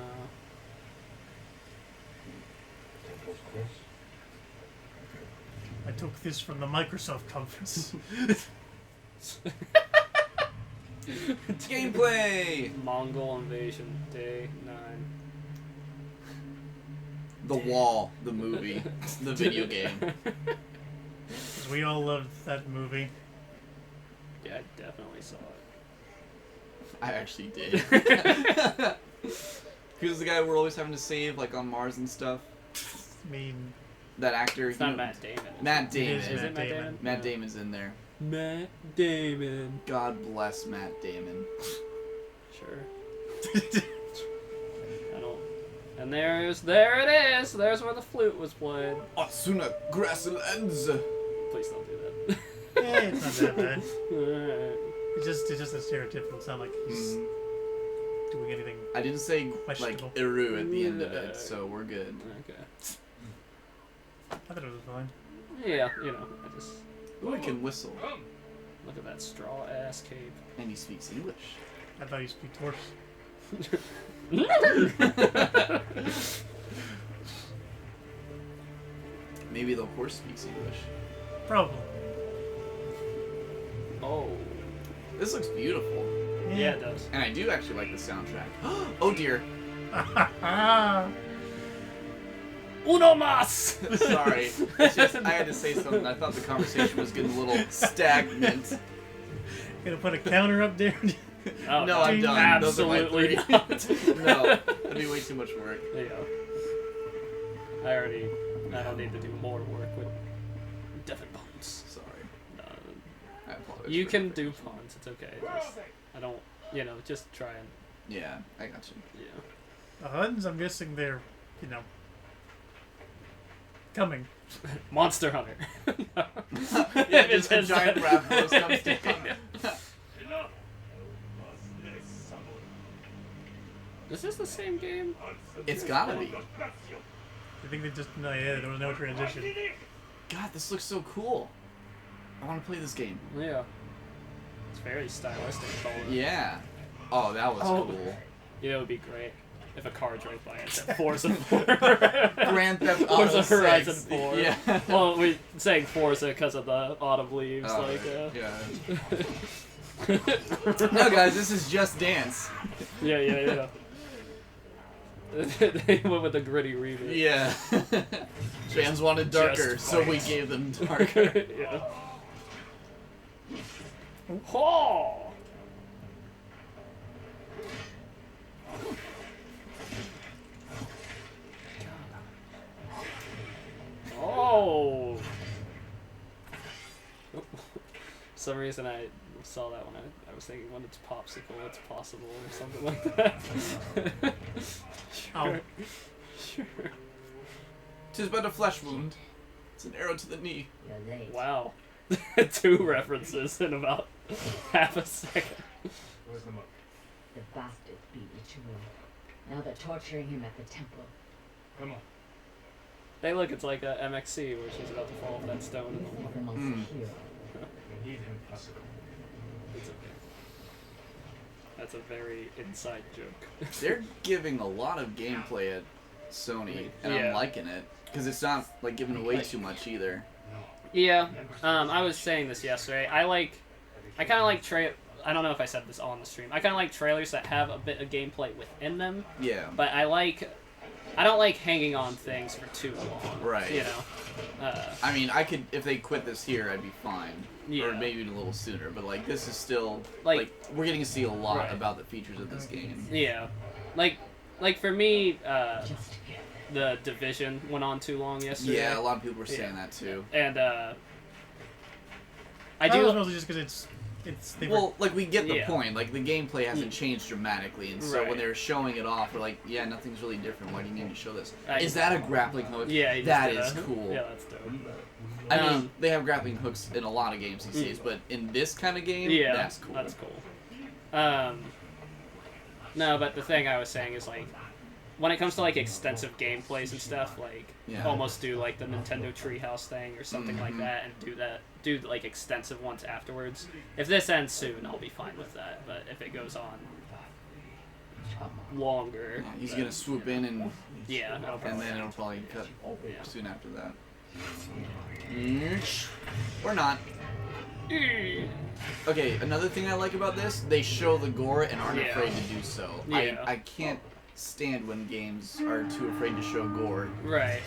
I took this from the Microsoft conference. Gameplay. Mongol Invasion Day 9. Oh, The Wall, the movie, the video game. 'Cause we all loved that movie. Yeah, I definitely saw it. I actually did. Who's the guy we're always having to save, like on Mars and stuff? I mean, That actor. It's not Matt Damon. Matt it Damon. is Is it Matt Damon. Damon? Matt Yeah. Damon's in there. Matt Damon. God bless Matt Damon. Sure. I don't. And there it is. There's where the flute was played. Asuna Grasslands. Please don't do that. yeah, it's not that bad. Alright. It's just a stereotypical. It's not like he's doing anything. I didn't say like Questionable. Eru at the end of it, so we're good. Okay. I thought it was fine. Yeah, you know, I just Ooh, he can whistle. look at that straw ass cape. And he speaks English. I thought you speak horse. Maybe the horse speaks English. Probably. Oh, This looks beautiful. yeah, it does. And I do actually like the soundtrack. Oh dear. Uno mas. Sorry. It's just, I had to say something. I thought the conversation was getting a little stagnant. Gonna put a counter up there. Oh, No, I'm done. Those are my Absolutely three. not. No, that'd be way too much work. Yeah. I don't need to do more work with Devin puns. Sorry. I apologize. You for can that. do puns. It's okay. Just, I don't. You know, just try and. Yeah, I got you. Yeah. The Huns, I'm guessing they're, coming. Monster Hunter. Yeah, just a giant Rathalos comes down. Is this the same game? It's gotta be. I think they just, there was no transition. God, this looks so cool. I want to play this game. Yeah. It's very stylistic. Yeah. Oh, that was cool. You know, it would be great if a car drove by and said Forza 4. Grand Theft Auto Forza 6. Horizon 4. Yeah. Well, we're saying Forza because of the autumn leaves. Oh, like, yeah. No, guys, this is Just Dance. yeah. They went with the gritty remake. Yeah. Fans wanted darker, Just so we fight. gave them darker. Yeah. Oh! Oh! For some reason I saw that when I was thinking when it's popsicle, it's possible or something like that. Oh. Sure. Tis but a flesh wound. It's an arrow to the knee. You're late. Wow. 2 references in about half a second. Where's the monk? The bastards beat Ritual. Now they're torturing him at the temple. Come on. Hey, look, it's like a MXC where she's about to fall off that stone in the He's water. amongst the heroes. He's impossible. It's okay. That's a very inside joke. They're giving a lot of gameplay at Sony, and I'm Yeah. liking it. Because it's not, like, giving away too much either. Yeah, I was saying this yesterday. I kind of like I don't know if I said this on the stream. I kind of like trailers that have a bit of gameplay within them, Yeah. but I don't like hanging on things for too long. Right. You know. I mean, I could, if they quit this here, I'd be fine. Yeah. Or maybe even a little sooner. But, like, this is still, Like- we're getting to see a lot Right. about the features of this game. Yeah, like for me, Just together. the Division went on too long yesterday. Yeah, a lot of people were saying Yeah. that, too. And I That do. was mostly just because they were Well, like, we get the Yeah. point. Like, the gameplay hasn't changed dramatically, and so Right. when they were showing it off, we're like, yeah, nothing's really different. Why do you need to show this? I- Is that a grappling hook? Yeah, he just That did is a- cool. Yeah, that's dope. I mean, Um, they have grappling hooks in a lot of games these days, but in this kind of game, Yeah, that's cool. That's cool. No, but the thing I was saying is like, when it comes to like extensive gameplays and stuff, like Yeah. almost do like the Nintendo Treehouse thing or something like Mhm. that, and do like extensive ones afterwards. If this ends soon, I'll be fine with that. But if it goes on longer, Yeah, he's then- gonna swoop in and Yeah, and then it'll probably cut Yeah. soon after that. Or not. Okay, another thing I like about this, they show the gore and aren't Yeah. afraid to do so. Yeah. I can't stand when games are too afraid to show gore. Right.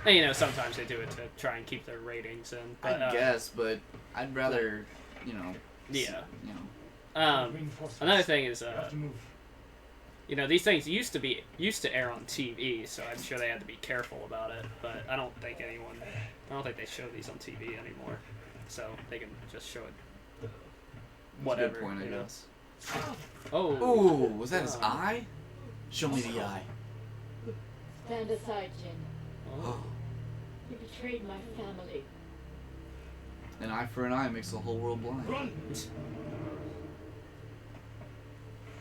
And, you know, sometimes they do it to try and keep their ratings in. But, I guess, but I'd rather, you know. Yeah. You know. Another thing is, have to move. you know, these things used to air on TV, so I'm sure they had to be careful about it. But I don't think they show these on TV anymore, so they can just show it. Whatever. That's a good point, I you know? guess. Oh. Ooh, was that his eye? Show me the eye. Stand aside, Jin. Oh. You betrayed my family. An eye for an eye makes the whole world blind. Run!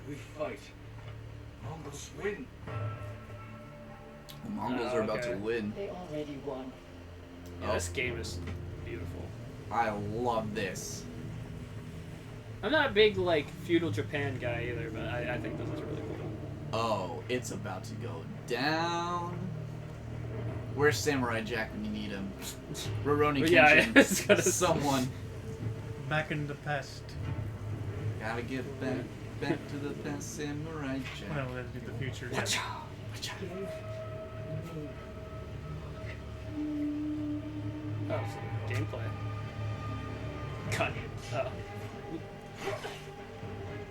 We fight. Mongols win. The Mongols are about to okay. win. They already won. Yeah, this game is beautiful. I love this. I'm not a big like feudal Japan guy either, but I think this is really cool. Oh, it's about to go down. Where's Samurai Jack when you need him? Rurouni But yeah, Kenshin. it's gonna Someone. Back in the past. Gotta get back to the past, Samurai Jack. Well, that'd be the future. Yeah. Watch out! Watch out! Oh, so gameplay. Cut. Oh.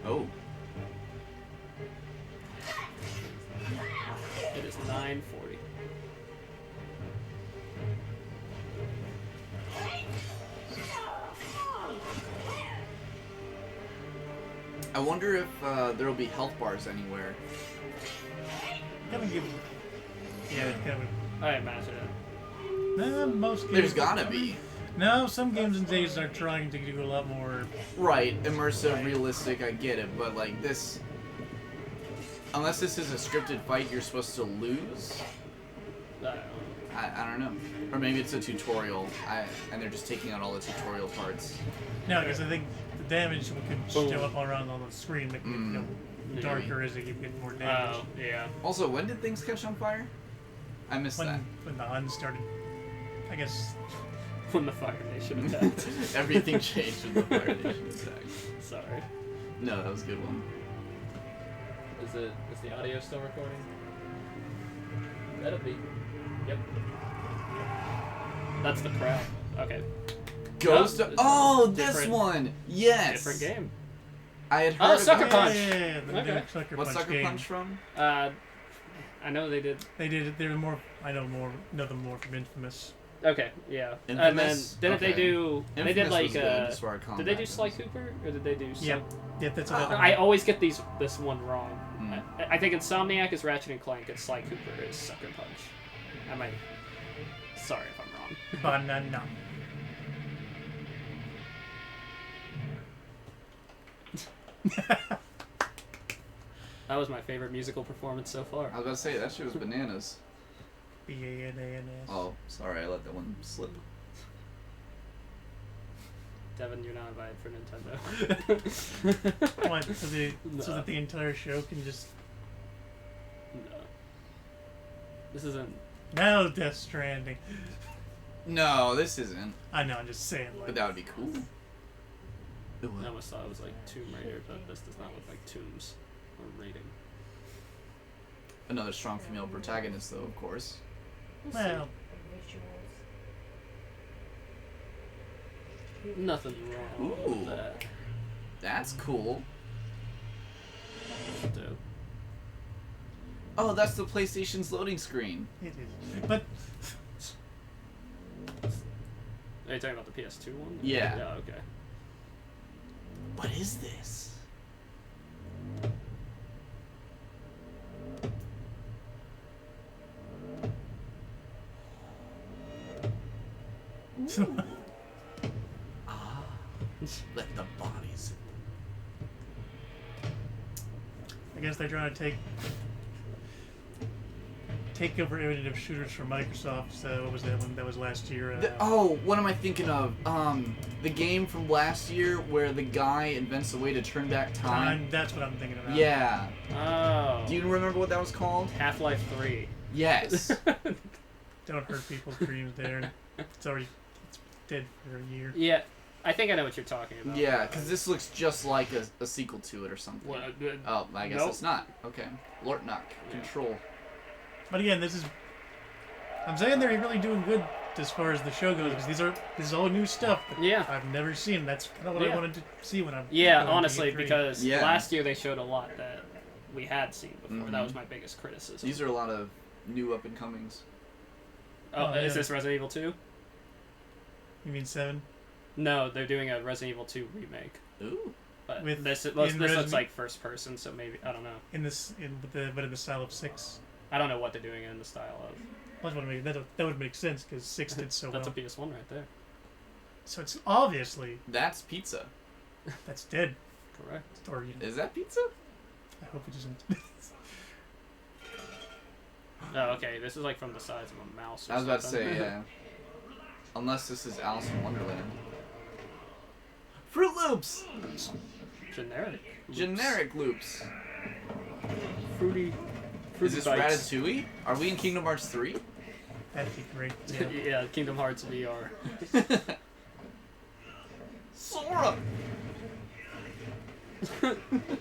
Oh. It is 9:40. I wonder if there will be health bars anywhere. Gotta give. Yeah, gotta. I imagine it. Most games. There's gotta be. No, some games and days are trying to do a lot more. Right, immersive, realistic, I get it, but like this... Unless this is a scripted fight you're supposed to lose? I don't know. I don't know. Or maybe it's a tutorial, and they're just taking out all the tutorial parts. No, because I think the damage could show up all around on the screen. Make it, Maybe. darker as it get more damage. Oh, yeah. Also, when did things catch on fire? I missed that. When the Huns started, I guess. When the Fire Nation attacked. Everything changed when the Fire Nation attacked. Sorry. No, that was a good one. Is the audio still recording? That'll be. Yep. That's the crowd. Okay. Ghost No, of... Oh, this different- one! Yes! Different game. I had heard Oh, of Sucker it. Punch! Yeah, the Okay. new Sucker What's Punch Sucker game. Punch from? I know they did. They did. They're more. I know them more from Infamous. Okay, yeah. Infamous? And then didn't they Okay. do? They did Infamous like was good as far as Did they combat do goes. Sly Cooper or did they do? Yep. Yep. That's another. I always get this one wrong. Hmm. I think Insomniac is Ratchet and Clank and Sly Cooper is Sucker Punch. I might. Sorry if I'm wrong. Banana. That was my favorite musical performance so far. I was about to say, that shit was bananas. B-A-N-A-N-S. Oh, sorry, I let that one slip. Devin, you're not invited for Nintendo. What? So No. that the entire show can just. No. This isn't. No, Death Stranding. No, this isn't. I know. I'm just saying. Like, But that would be cool. I almost thought it was like Tomb Raider, but this does not look like Tombs or Raiding. Another strong female protagonist, though, of course. well, Nothing wrong Ooh. with that. That's cool. Dope. Oh, that's the PlayStation's loading screen. it is. But Are you talking about the PS2 one? Yeah. Yeah, okay. What is this? Ah, let the bodies. I guess they're trying to take over iterative shooters from Microsoft. So what was that one? That was last year. Oh, what am I thinking of? The game from last year where the guy invents a way to turn back time. That's what I'm thinking about. Yeah. Oh. Do you remember what that was called? Half-Life 3. Yes. Don't hurt people's dreams there. It's dead for a year. Yeah, I think I know what you're talking about. Yeah, because this looks just like a sequel to it or something. What, Oh, I guess Nope. it's not. Okay. Lortnock. Yeah. Control. But again, I'm saying they're really doing good as far as the show goes because this is all new stuff that Yeah. I've never seen. That's kind of what Yeah. I wanted to see when I'm. Yeah, going to honestly, E3. because Yeah. last year they showed a lot that we had seen before. That Mhm. was my biggest criticism. These are a lot of new up and comings. Oh, Oh, is yeah. this Resident Evil 2? You mean 7? No, they're doing a Resident Evil 2 remake. Ooh. But With- this in looks Resident- like first person, so maybe I don't know. But in the style of 6. I don't know what they're doing in the style of. That would make sense because 6 did so That's well. a PS1 right there. So it's obviously That's pizza. that's dead. Correct. Or Is that pizza? I hope it isn't. Oh, okay. This is like from the size of a mouse. Or I was about to something. say, yeah. Unless this is Alice in Wonderland. Fruit Loops! Generic. Generic loops. Fruity. Is this bites. Ratatouille? Are we in Kingdom Hearts 3? That'd be great. Yeah. Yeah, Kingdom Hearts VR. Sora!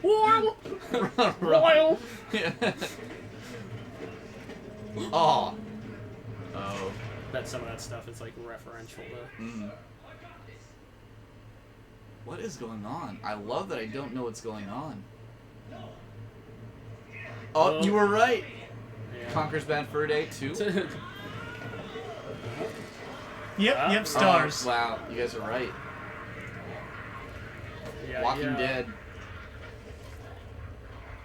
Wow! Royal! Oh. Oh. Bet some of that stuff is like referential to. Mm. What is going on? I love that I don't know what's going on. Oh, you were right! Yeah. Conker's Bad Fur Day 2? Yep, stars. Oh, wow, you guys are right. Yeah, Walking yeah. Dead.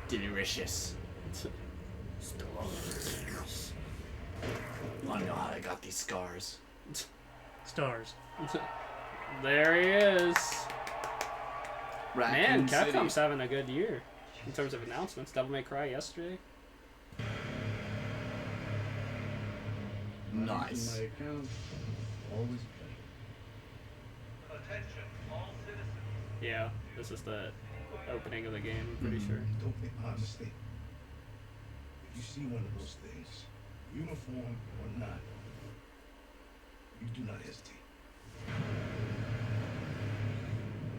Delicious. You wanna know how I got these scars? Stars. There he is. Man, Raccoon Capcom's City. having a good year in terms of announcements. Devil May Cry yesterday. Nice. Always attention, all citizens. Yeah, this is the opening of the game, I'm pretty sure. Don't make my mistake. If you see one of those things, uniform or not, you do not hesitate.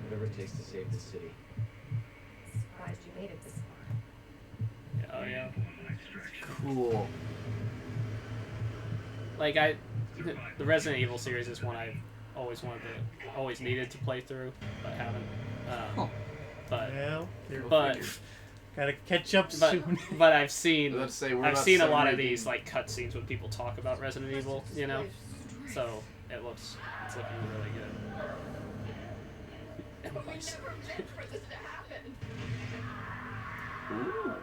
Whatever it takes to save the city. Surprised you made it this far. Oh yeah. Cool. Like the Resident Evil series is one I've always needed to play through, but haven't. But Well, but gotta catch up soon. but I've seen Let's say we're I've about seen a 7 lot or of 8 these like cutscenes when people talk about Resident Evil, you know. So it's looking really good. Ooh.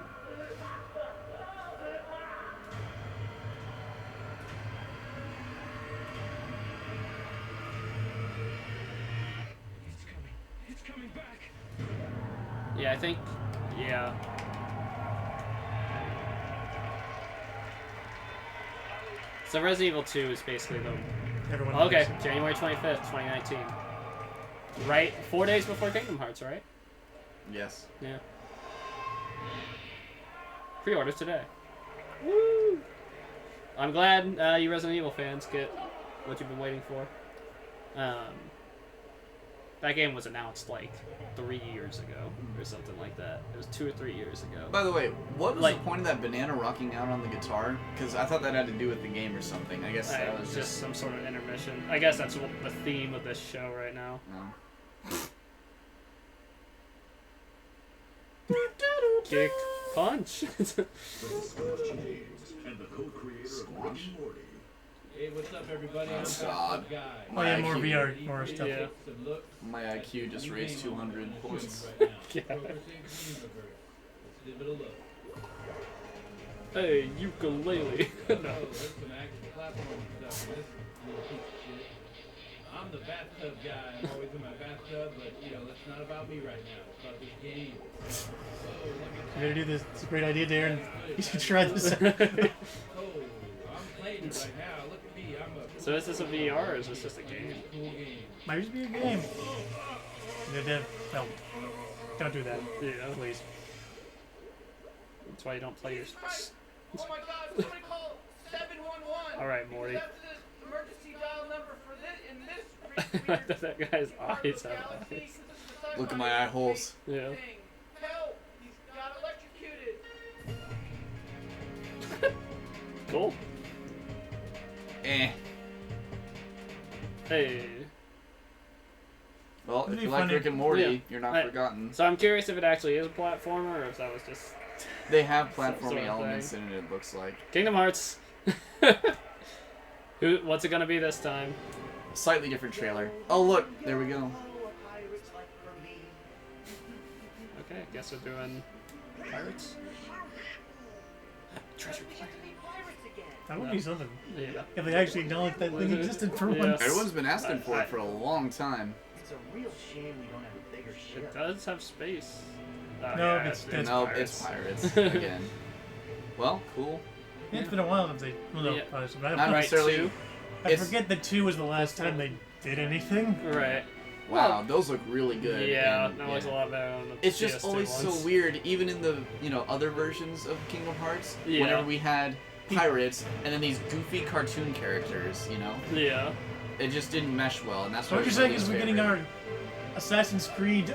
It's coming back. Yeah, I think. Yeah. So Resident Evil 2 is basically the. Everyone Okay, knows. January 25th, 2019. Right, 4 days before Kingdom Hearts, right? Yes. Yeah. Pre-orders today. Woo! I'm glad you Resident Evil fans get what you've been waiting for. That game was announced like 3 years ago or something like that. It was 2 or 3 years ago. By the way, what was Like- the point of that banana rocking out on the guitar? Because I thought that had to do with the game or something. I guess that was just some sort of intermission. I guess that's what the theme of this show right now. No. Kick, punch. And the co-creator of Rick and Morty. Hey, what's up, everybody? Oh, I'm God. Guy. Oh yeah, more IQ. VR, more stuff. Yeah. My IQ just raised 200 points. Yeah. Let's give it a look. Hey, ukulele. Oh, No. there's some active platform stuff. This little piece of shit. I'm the bathtub guy. I'm always in my bathtub, but that's not about me right now. It's about this game. Oh, look at You're gonna do this. It's a great idea, Darren. You should try this. Oh, I'm playing it right now. Look at me. I'm a So is this a VR or is this just a game? cool game. Might just be a game. No, don't do that, Yeah. please. That's why you don't play your. Oh my God! Somebody call 711. All right, Morty. That's the emergency dial number for this in this That guy's eyes have eyes. Look at my eye holes. Yeah. thing. Help! He's got electrocuted. Cool. Eh. Hey. Well, It'd if be you like funny. Rick and Morty, Yeah. you're not Right. forgotten. So I'm curious if it actually is a platformer or if that was just They have Some platforming sort of elements in it, it looks like. Kingdom Hearts. What's it gonna be this time? Slightly different trailer. Oh, look, there we go. Okay, guess we're doing pirates. Treasure planet. That would be something. Yeah. If they actually acknowledge that thing existed for once. Everyone's been asking for it for a long time. It's a real shame we don't have a bigger ship. It does have space. No, yeah, it's No, pirates. it's pirates again. Well, cool. It's been a while since they. Well, no, Yeah. pirates, but I Not haven't. Right, necessarily. two. I forget that 2 was the last time they did anything. Right. Wow, those look really good. Yeah, and, that looks a lot better on the It's just PS2 always ones. so weird, even in the other versions of Kingdom Hearts. Yeah. Whenever we had pirates and then these goofy cartoon characters, Yeah. it just didn't mesh well, and that's So what you're saying is we're getting our Assassin's Creed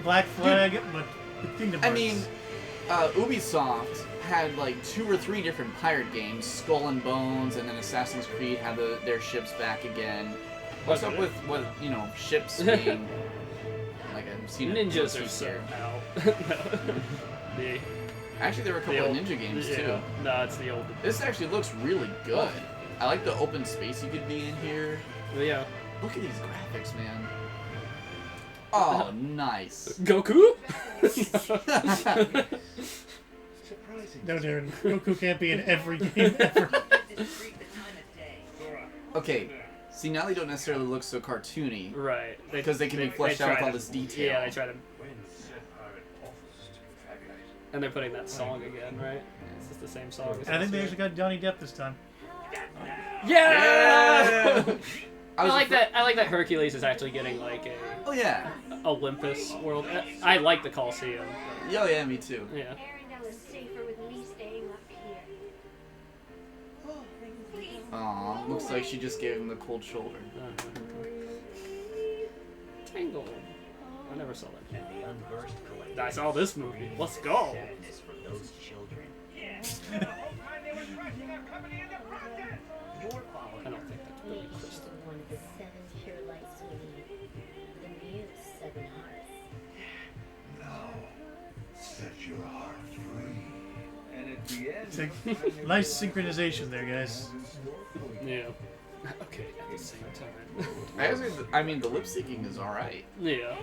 Black Flag, but with Kingdom Hearts. I mean, Ubisoft had like 2 or 3 different pirate games, Skull and Bones, and then Assassin's Creed had their ships back again. What's up with ships being like I've seen Ninjas are so so out. Actually, there were a couple of ninja games too. No, it's the old. This actually looks really good. I like the open space you could be in here. Yeah. Look at these graphics, man. Oh, nice. Goku? No, Darren. Goku can't be in every game ever. Okay. See, now they don't necessarily look so cartoony. Right. Because they can be fleshed out with all this detail. Yeah, they try to. And they're putting that song again, right? It's just the same song. I think they actually got Johnny Depp this time. Yeah! I like that. I like that Hercules is actually getting like a. Oh yeah. Olympus world. I like the Coliseum. Oh yeah, me too. Yeah. Aw, looks like she just gave him the cold shoulder. Tangle. I never saw that. I saw this movie. Let's go. I don't think that's really crystal. One of the 7 pure lights we need. The muse 7 hearts. Now, set your heart free. And at the end, It's a nice synchronization there, guys. Yeah. Okay, at the same time. I mean, the lip syncing is alright. Yeah.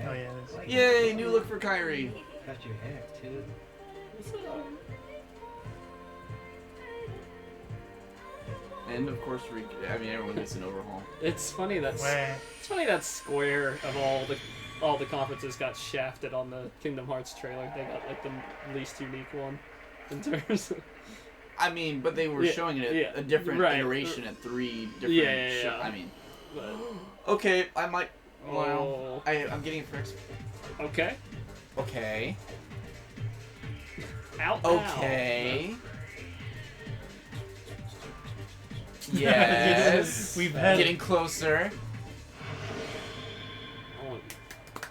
Oh yeah. Yay, new look for Kyrie. Got your hair too. And of course, everyone gets an overhaul. It's funny that Square of all the conferences got shafted on the Kingdom Hearts trailer. They got like the least unique one in terms of. I mean, but they were showing it a different iteration at 3 different shows. I mean, okay, I might. Well, I'm getting it for Okay. Okay. Out. Okay. Yes. We've had getting closer.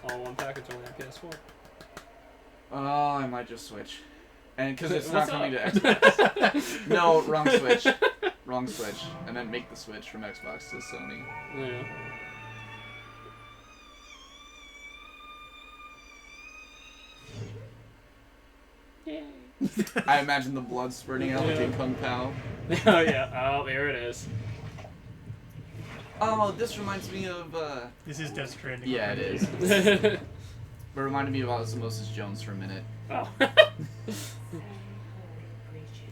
All one package only on PS4. Oh, I might just switch. And because it's not coming to Xbox. No, wrong switch. Wrong switch. I meant make the switch from Xbox to Sony. Yeah. I imagine the blood spurting out like in Kung Pao. Oh yeah. Oh, there it is. Oh, this reminds me of. This is Death Stranding. Yeah, it is. But it reminded me of Osmosis Jones for a minute. Oh.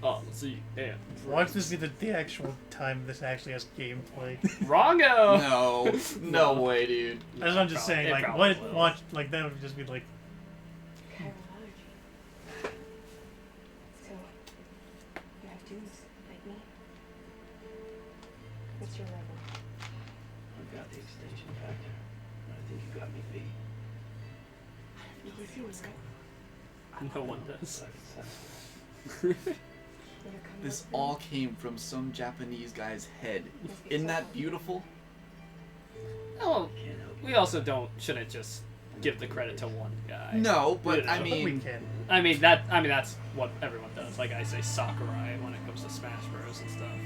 Oh, see, yeah. Watch this be the actual time this actually has gameplay. Wrongo! No way, dude. I'm just saying, like, watch, like, that would just be like. So, you have dudes like me. What's your level? I've got the extinction factor. I think you got me beat. No one does. This all came from some Japanese guy's head. Isn't that beautiful? Oh, we also shouldn't just give the credit to one guy. No, but you know? I mean, we can. I mean that's what everyone does. Like I say, Sakurai when it comes to Smash Bros and stuff.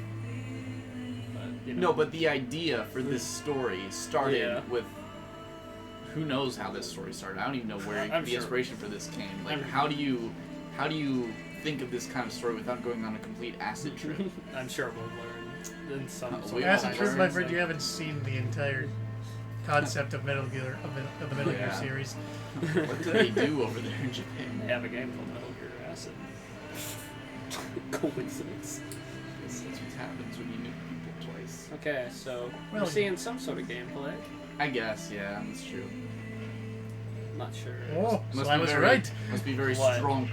But, you know. No, but the idea for this story started with. Who knows how this story started? I don't even know where the inspiration for this came. Like, how do you think of this kind of story without going on a complete acid trip? I'm sure we'll learn in some. Acid trip, my friend. You haven't seen the entire concept of Metal Gear of the Metal Gear series. What do they do over there in Japan? They have a game called Metal Gear Acid. Coincidence. That's what happens when you nuke people twice. Okay, so we're seeing some sort of gameplay. I guess, yeah, that's true. Not sure. Oh, so I was right. Must be very strong.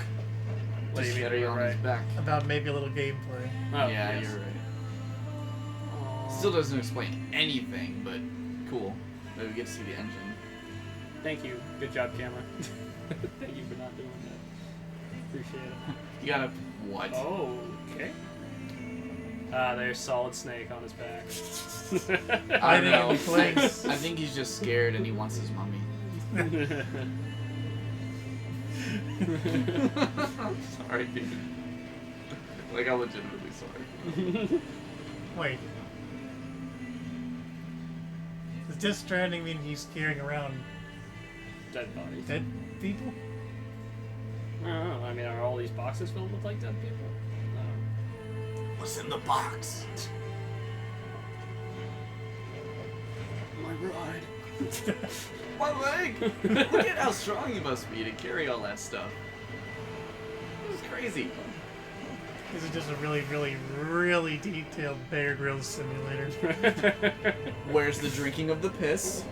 What do you Just mean? carry You're on right. his back. About maybe a little gameplay. Oh, Yeah, yes. you're right. Aw. Still doesn't explain anything, but cool. Maybe we get to see the engine. Thank you. Good job, camera. Thank you for not doing that. Appreciate it. You gotta what? Oh, okay. There's Solid Snake on his back. I don't know. He plays. I think he's just scared and he wants his mummy. Sorry, dude. Like, I'm legitimately sorry. Wait. Does Death Stranding mean he's carrying around Dead bodies. dead people? I don't know. I mean, are all these boxes filled with like dead people? No. What's in the box? My ride. My leg! Look at how strong you must be to carry all that stuff. This is crazy. This is just a really, really, really detailed Bear Grylls simulator. Where's the drinking of the piss?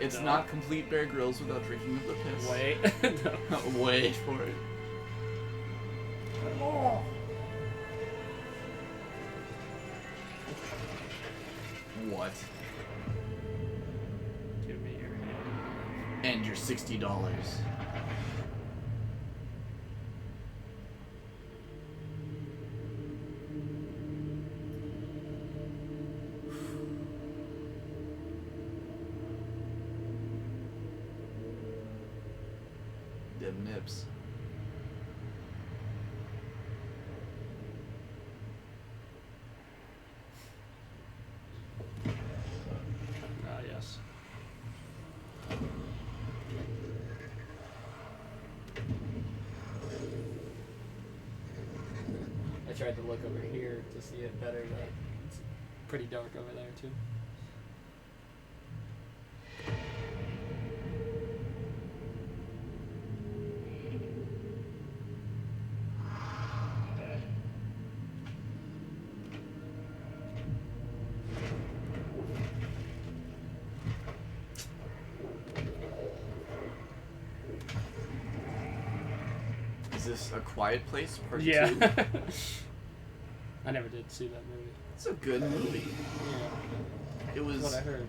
It's No. not complete Bear Grylls without drinking of the piss. Wait. No. Wait for it. What? Give me your hand. And your $60. Them nips. Yes. I tried to look over here to see it better, but it's pretty dark over there too. Is this A Quiet Place Part Yeah. 2? I never did see that movie. It's a good movie. Yeah. It was That's what I heard.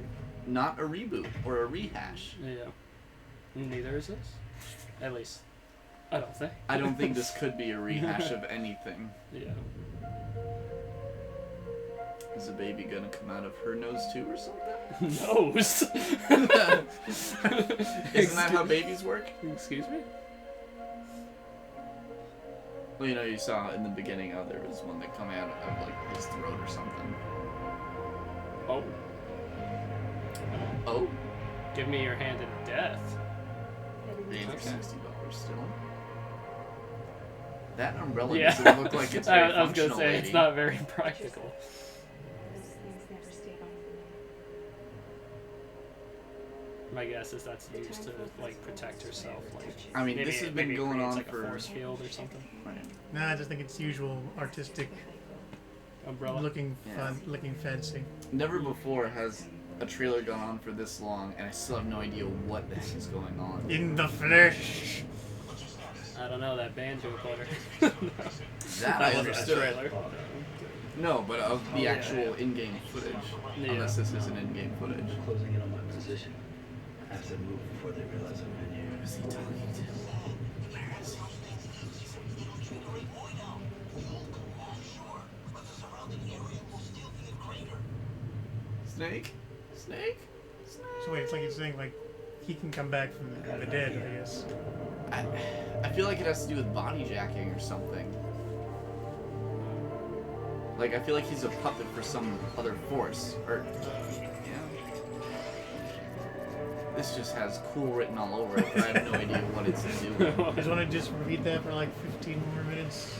not a reboot or a rehash. Yeah. Neither is this. At least, I don't think. I don't think this could be a rehash of anything. Yeah. Is the baby gonna come out of her nose too or something? Nose. Isn't that how babies work? Excuse me? Well, you know, you saw in the beginning how there was one that come out of like his throat or something. Oh. Oh? Give me your hand in death. Paying Okay. $60 still. That umbrella Yeah. doesn't look like it's very I was gonna functional, say lady. it's not very practical. Those things never stayed on. My guess is that's used to like protect herself. Like I mean, maybe this has it- been maybe it going creates, on like, for a force field or something. Right. Nah, I just think it's usual artistic Umbrella. looking Yeah. fun, looking fancy. Never before has a trailer gone on for this long, and I still have no idea what the heck is going on. In the flesh. I don't know, that banjo player. That I wasn't a understood. trailer. No, but of the Oh, yeah, actual yeah. in-game footage. Yeah. Unless this isn't in-game footage. Closing in on my position. I have to move before they realize I'm in here. Who's he talking to? Where is he? Snake? Snake? Snake? So wait, it's like he's saying like he can come back from the dead, I guess. I feel like it has to do with body jacking or something. Like, I feel like he's a puppet for some other force. Or, yeah. This just has cool written all over it, but I have no idea what it's doing. You just want to just repeat that for like 15 more minutes?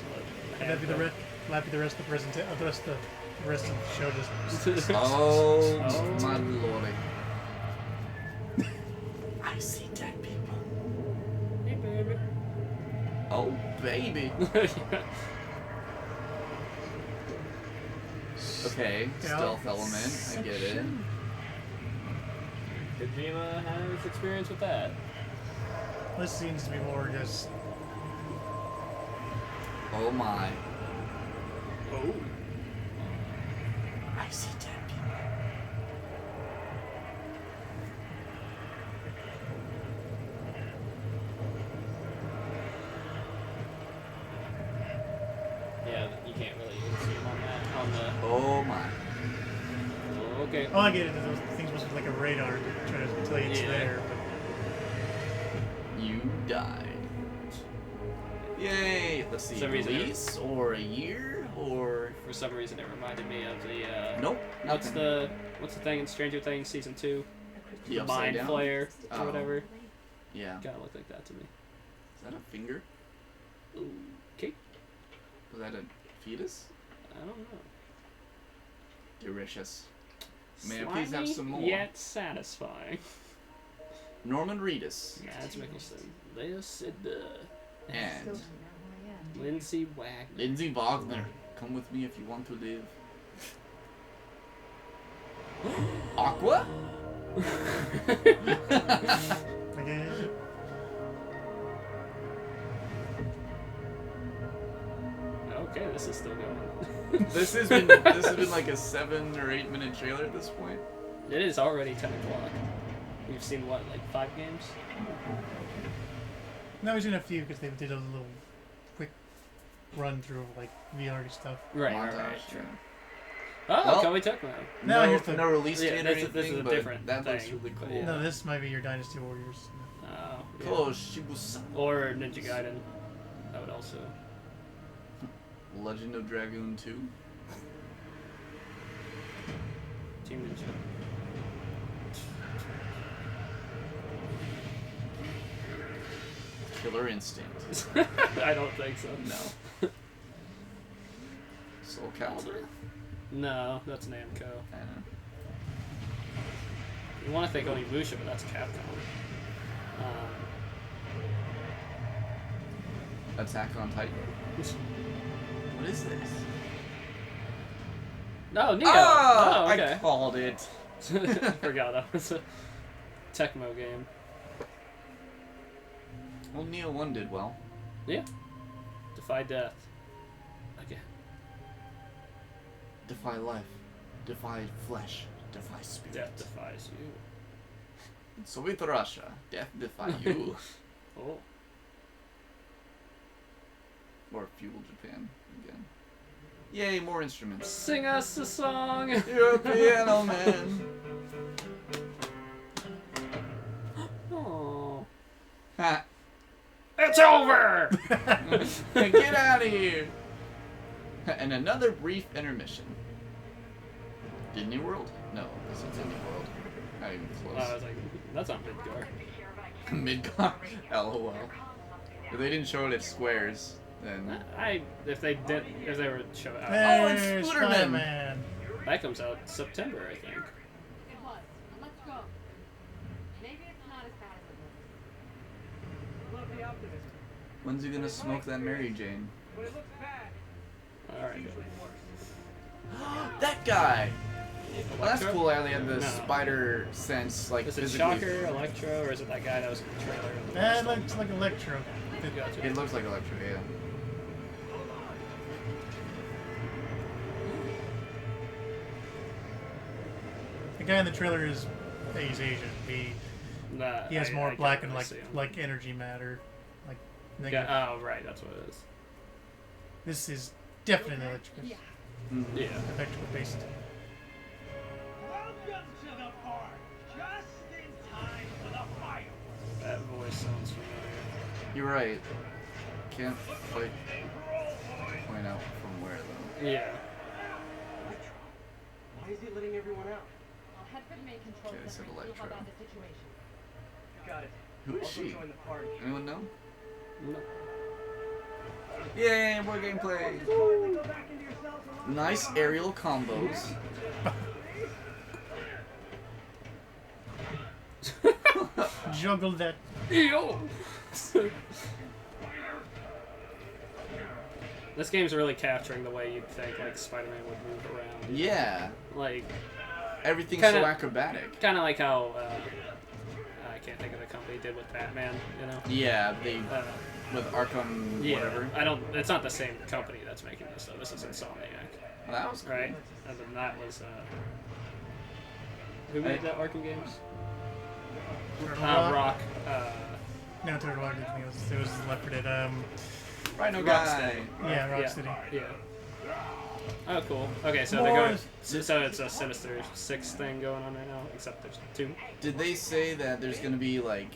And that'd be the rest of the presentation. The rest of the show. Just. Oh, my lordy. I see dead people. Hey, baby. Oh, baby. Okay, stealth element. I get it. Kojima has experience with that. This seems to be more just Oh my. Oh. I see dead people. Yeah, you can't really even see him on that. On the. Oh my. Okay. All I get is those things must be like a radar to try to tell you it's there. You died. Yay! Let's see. Release or a year or. For some reason, it reminded me of the. Nope. What's the thing in Stranger Things season 2? The Mind down? Flayer or whatever. Yeah. Kind of looked like that to me. Is that a finger? Okay. Was that a fetus? I don't know. Delicious. May I please have some more? Yet satisfying. Norman Reedus. Mads Mikkelsen. Lea Sidda. And Lindsay Wagner. Lindsay Wagner. Come with me if you want to live. Aqua? Okay, this is still going. This has been like a 7 or 8 minute trailer at this point. It is already 10 o'clock. We've seen what, like 5 games? No, we've seen a few because they did a little quick run through of like VR stuff. Right. Montage, True. Oh, well, Koei Tecmo. No release date or anything, this is a but different that looks thing, really cool. yeah. No, this might be your Dynasty Warriors. Oh, yeah. Koshibusa. Or Ninja Gaiden. That would also. Legend of Dragoon 2. Team Ninja. Killer Instinct. I don't think so. No. Soul Calibur? No, that's Namco. You want to think Onimusha, but that's Capcom. Attack on Titan. What is this? No, Neo! Oh, okay. I called it. Forgot that was a Tecmo game. Well, Neo 1 did well. Yeah. Defy death. Again. Defy life. Defy flesh. Defy spirit. Death defies you. Soviet Russia. Death defy you. Oh. Or feudal Japan again. Yay, more instruments. Sing us a song! You're a piano man. Oh. Ha. It's over! Get out of here! And another brief intermission. Disney World? No, this is Disney World. Not even close. I was like, that's not Midgar. Midgar? LOL. If they didn't show it at Squares, then... If they were to show it out. Oh, it's Spooderman! That comes out September, I think. It was. Let's go. Maybe it's not as bad as it looks. Love the optimism. When's he gonna smoke that Mary Jane? When it looks bad, Alright. That guy! Well, that's Electro? cool how they had the No. spider sense, like, Is it physically. Shocker, Electro, or is it that guy that was in the trailer? That looks like Electro. Gotcha. It looks like Electro, yeah. The guy in the trailer is he's Asian. He has more black and like energy matter, like negative. Yeah, oh right, that's what it is. This is definitely electrical. Yeah. Mm-hmm. Yeah. Electrical based. welcome to the park. Just in time for the fire. That voice sounds familiar. You're right. Can't quite point out from where, though. Yeah. Why is he letting everyone out? I'll head for the main control Okay, I said center and see Electro. about the situation. Got it. Who is I'll go she? join the party. Anyone know? No. Yay, more gameplay! Finally go back into your cells and lock Nice aerial combos. Juggle that. Yo! This game's really capturing the way you'd think like Spider-Man would move around. Yeah. Like everything's kinda, so acrobatic. Kind of like how I can't think of the company did with Batman. You know. Yeah, they with Arkham Yeah, whatever. I don't. It's not the same company that's making this though. This is Insomniac. That was cool. Right, and then that was who made the Arkham games? Rock. No, Turtle Rock. It was Left 4 Dead. Rhino guy. Yeah, Rocksteady. Yeah. Oh, cool. Okay, so they're going. So it's a Sinister 6 thing going on right now, except there's 2. Did they say that there's gonna be like,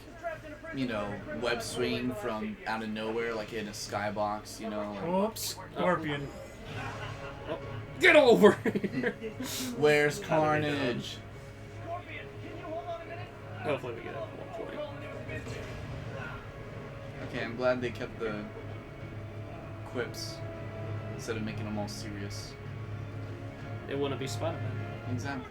you know, web swinging from out of nowhere, like in a skybox, you know? Like, Whoops, Scorpion. Oh, get over here! Where's Carnage? Hopefully we get it at one point. Okay, I'm glad they kept the quips instead of making them all serious. It wouldn't be Spider-Man. Exactly.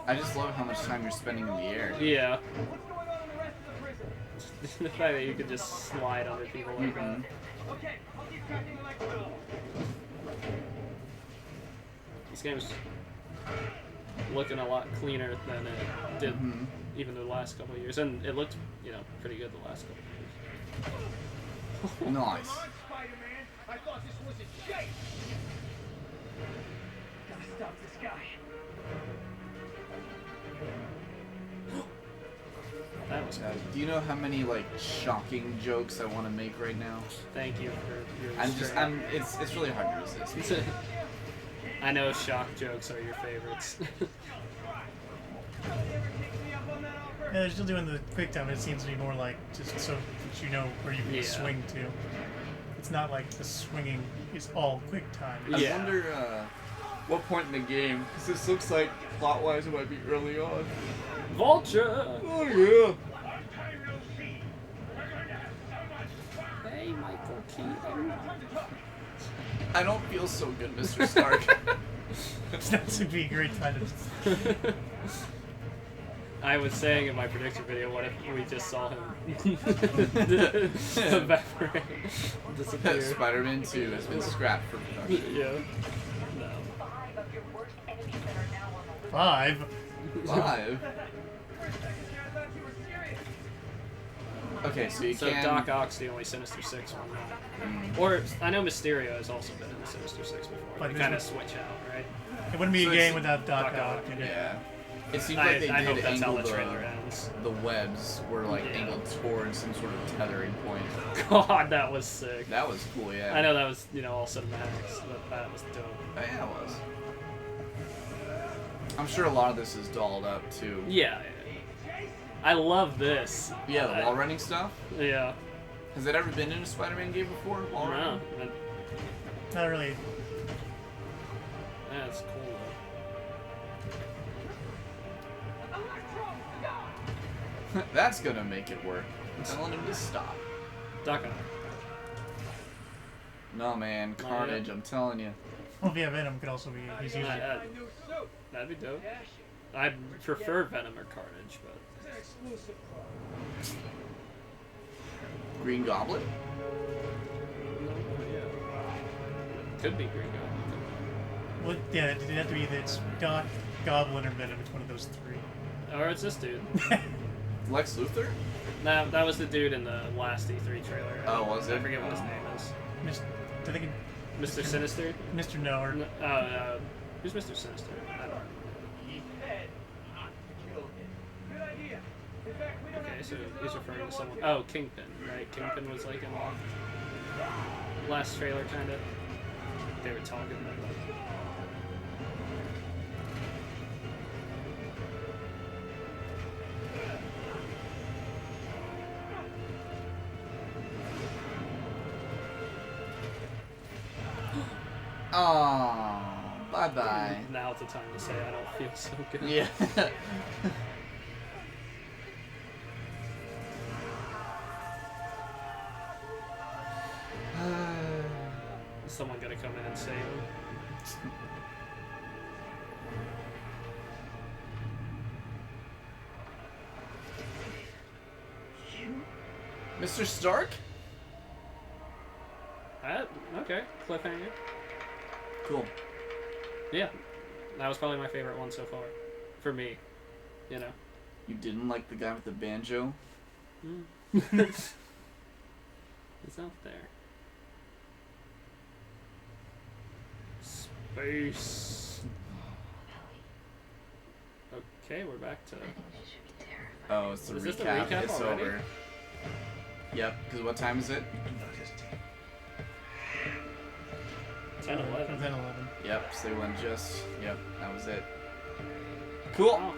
I just love how much time you're spending in the air. Yeah. The fact that you could just slide under people like that. This game's looking a lot cleaner than it did even the last couple of years, and it looked, you know, pretty good the last couple of years. Nice. I thought this was a shape. Gotta stop this guy. That was good. Do you know how many like shocking jokes I want to make right now? Thank you for your It's really hard to resist. I know shock jokes are your favorites. Yeah, they're still doing the quick time. It seems to be more like just so that you know where you can swing to. It's not like the swinging is all quick time. I wonder what point in the game, because this looks like plot-wise it might be early on. Vulture! Oh yeah! Hey, Michael Keaton. I don't feel so good, Mr. Stark. That would be a great time to... I was saying in my prediction video, what if we just saw him evaporate, disappear? Spider-Man 2 has been scrapped for production. Yeah. No. 5? 5? Okay, so you So can... Doc Ock's the only Sinister 6 one. Or, I know Mysterio has also been in the Sinister 6 before. But they kind of switch out, right? It wouldn't be a game without Doc Ock. Yeah. It seems like they I hope did that's how angle the trailer ends. the webs were like angled towards some sort of tethering point. God, that was sick. That was cool, yeah. I know that was, you know, all cinematics, but that was dope. Oh, yeah, it was. I'm sure a lot of this is dolled up too. Yeah. I love this. Yeah, the wall running stuff? Yeah. Has it ever been in a Spider-Man game before? Wall running? Not really. That's cool. That's gonna make it work. I'm telling him to stop. Doc Ock. No, man, Carnage, I'm telling you. Well, yeah, Venom could also be. He's usually. That'd be dope. I'd prefer Venom or Carnage, but. Green Goblin? Could be Green Goblin. Well, yeah, it'd have to be that's Doc, Goblin, or Venom. It's one of those 3. Or it's this dude. Lex Luthor? No, that was the dude in the last E3 trailer. Oh, was it? I forget what his name is. Mr. Sinister? Mr. No, or... who's Mr. Sinister? I don't know. Okay, so he's referring to someone. Oh, Kingpin, right? Kingpin was like in the last trailer, kind of. They were talking about that. Oh, bye-bye. Now's the time to say I don't feel so good. Yeah. Someone gotta come in and save him. Mr. Stark? Okay, cliffhanger. Cool. Yeah, that was probably my favorite one so far. for me, you know. You didn't like the guy with the banjo? It's out there. Space. Okay, we're back to. Oh, it's the Is this the recap. recap It's already? over. Yep, because what time is it? 10:11. 10:11. Yep, so they went just. Yep, that was it. Cool. Oh.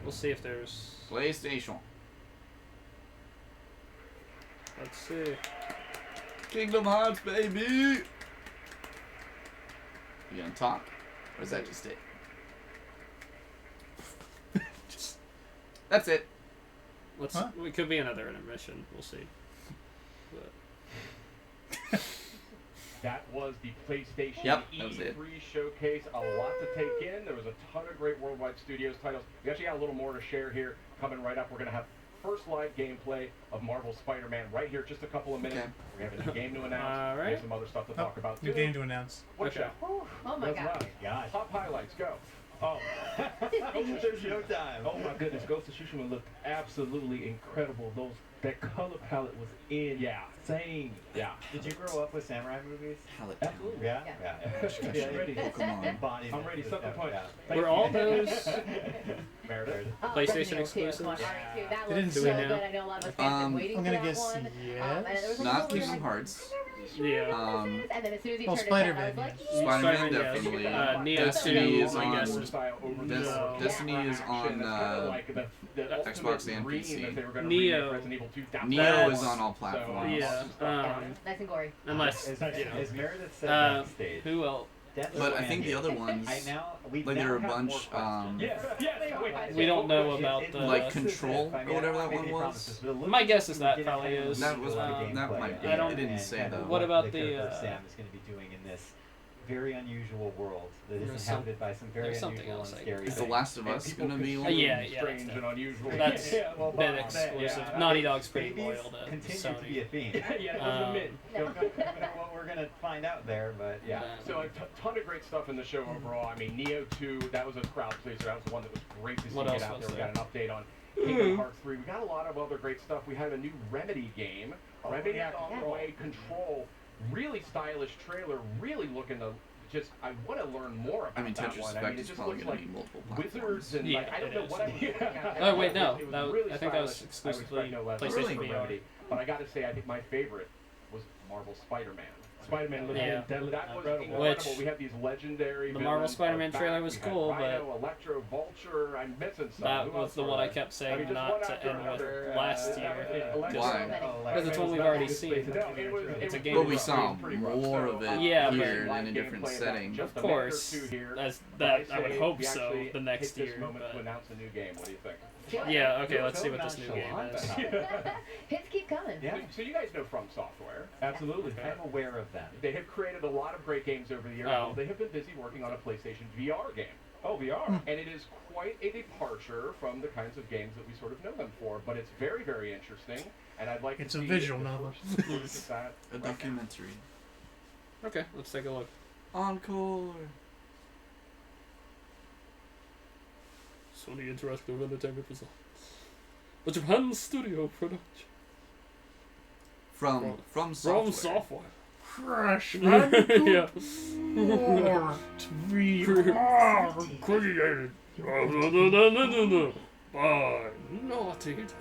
We'll see if there's. PlayStation. Let's see. Kingdom Hearts, baby! You gonna talk? Or is that just it? That's it. Let's. Huh? It could be another intermission. We'll see. But That was the PlayStation Yep, that was E3 it. showcase. A lot to take in. There was a ton of great Worldwide Studios titles. We actually got a little more to share here. Coming right up, we're going to have first live gameplay of Marvel Spider-Man right here. Just a couple of minutes. Okay. We have a new game to announce. All right. We have some other stuff to talk about New too. game to announce. Watch out. Oh my That's god. right. God. Top highlights, go. Oh. There's showtime. Oh my goodness, Ghost of Tsushima looked absolutely incredible. That color palette was insane. Yeah. Did you grow up with samurai movies? Palette Absolutely. Yeah. Yeah, ready. Pokemon. Embodied I'm ready. Sucker punch. Yeah. Thank were you. all those Meredith. PlayStation exclusives? RE2. That They didn't looks say so now. good. I know a lot of us fans have been waiting I'm for gonna that guess one. yes. And there was a Not little Kingdom like, Hearts. Yeah. and then as soon as he Well, turned his head, I Spider-Man, was like, yes. Spider-Man, yes. definitely. Neo Destiny 2, is I on. guess. Destiny is on Xbox and PC. Neo. Neo is on all platforms. Yeah. nice and gory. Unless. As Meredith said Uh, backstage. who else? But I think the other ones, we like there were a bunch, We don't know about the. like Control or whatever that one was. My guess is that probably is. That was that might be. I don't- It didn't say though. What about the, character Sam is going to be doing in this very unusual world that is There's inhabited by some very there's something unusual else and I scary can Is The things. Last of Us gonna be one? Yeah, Strange and unusual. That's Yeah, well, been Bob, exclusive. yeah. Naughty Dog's pretty Babies loyal to continue to be a Sony. theme. Yeah, Um, Don't know what we're going to find out there, but yeah. So a ton of great stuff in the show overall. I mean, Neo 2, that was a crowd pleaser. That was one that was great to see What get else out was there. We got there? an update on Kingdom Hearts 3. We got a lot of other great stuff. We had a new Remedy game. Remedy on the way. Control. Really stylish trailer. Really looking to just. I want to learn more about I mean, that Tetris one. I Effect mean, it is just probably looks gonna like be multiple wizards platforms. and Yeah, like I don't it know is. what I was looking at. Oh, wait, no. It was That- really I think that was stylish. exclusively I would expect no less PlayStation from VR. Remedy. But I got to say, I think my favorite was Marvel Spider-Man. Spider-Man looked Yeah. that was incredible. Which- We have these legendary. The Marvel villains. Spider-Man Our trailer back, was we had cool, Rhino, Electro, Vulture. I'm missing some. That Who was else the were one I there? kept saying just not one to after end with another. last year. Electro- Why? Because it's one we've already seen. No, it was It's a it game was But we rough. saw It was pretty rough. more So, of it Yeah, here live in a different gameplay setting. about Of just a minute or course, two here. as But that I would say hope we so. actually The next take this year, moment to but announce a new game. What do you think? yeah. Okay, You're let's so see what this new game nonchalant is. about it. Hits keep coming. Yeah. So you guys know From Software. Absolutely. I'm aware of them. They have created a lot of great games over the years. Oh. They have been busy working on a PlayStation VR game. Oh, VR. And it is quite a departure from the kinds of games that we sort of know them for, but it's very, very interesting. And I'd like It's to a see visual the novel. first glimpse of that A right now. documentary. Okay, let's take a look. Encore. Sony Interactive Entertainment presents a Japan studio production From software. from software. Crash Yeah. Bandicoot VR. Created by Naughty Dog.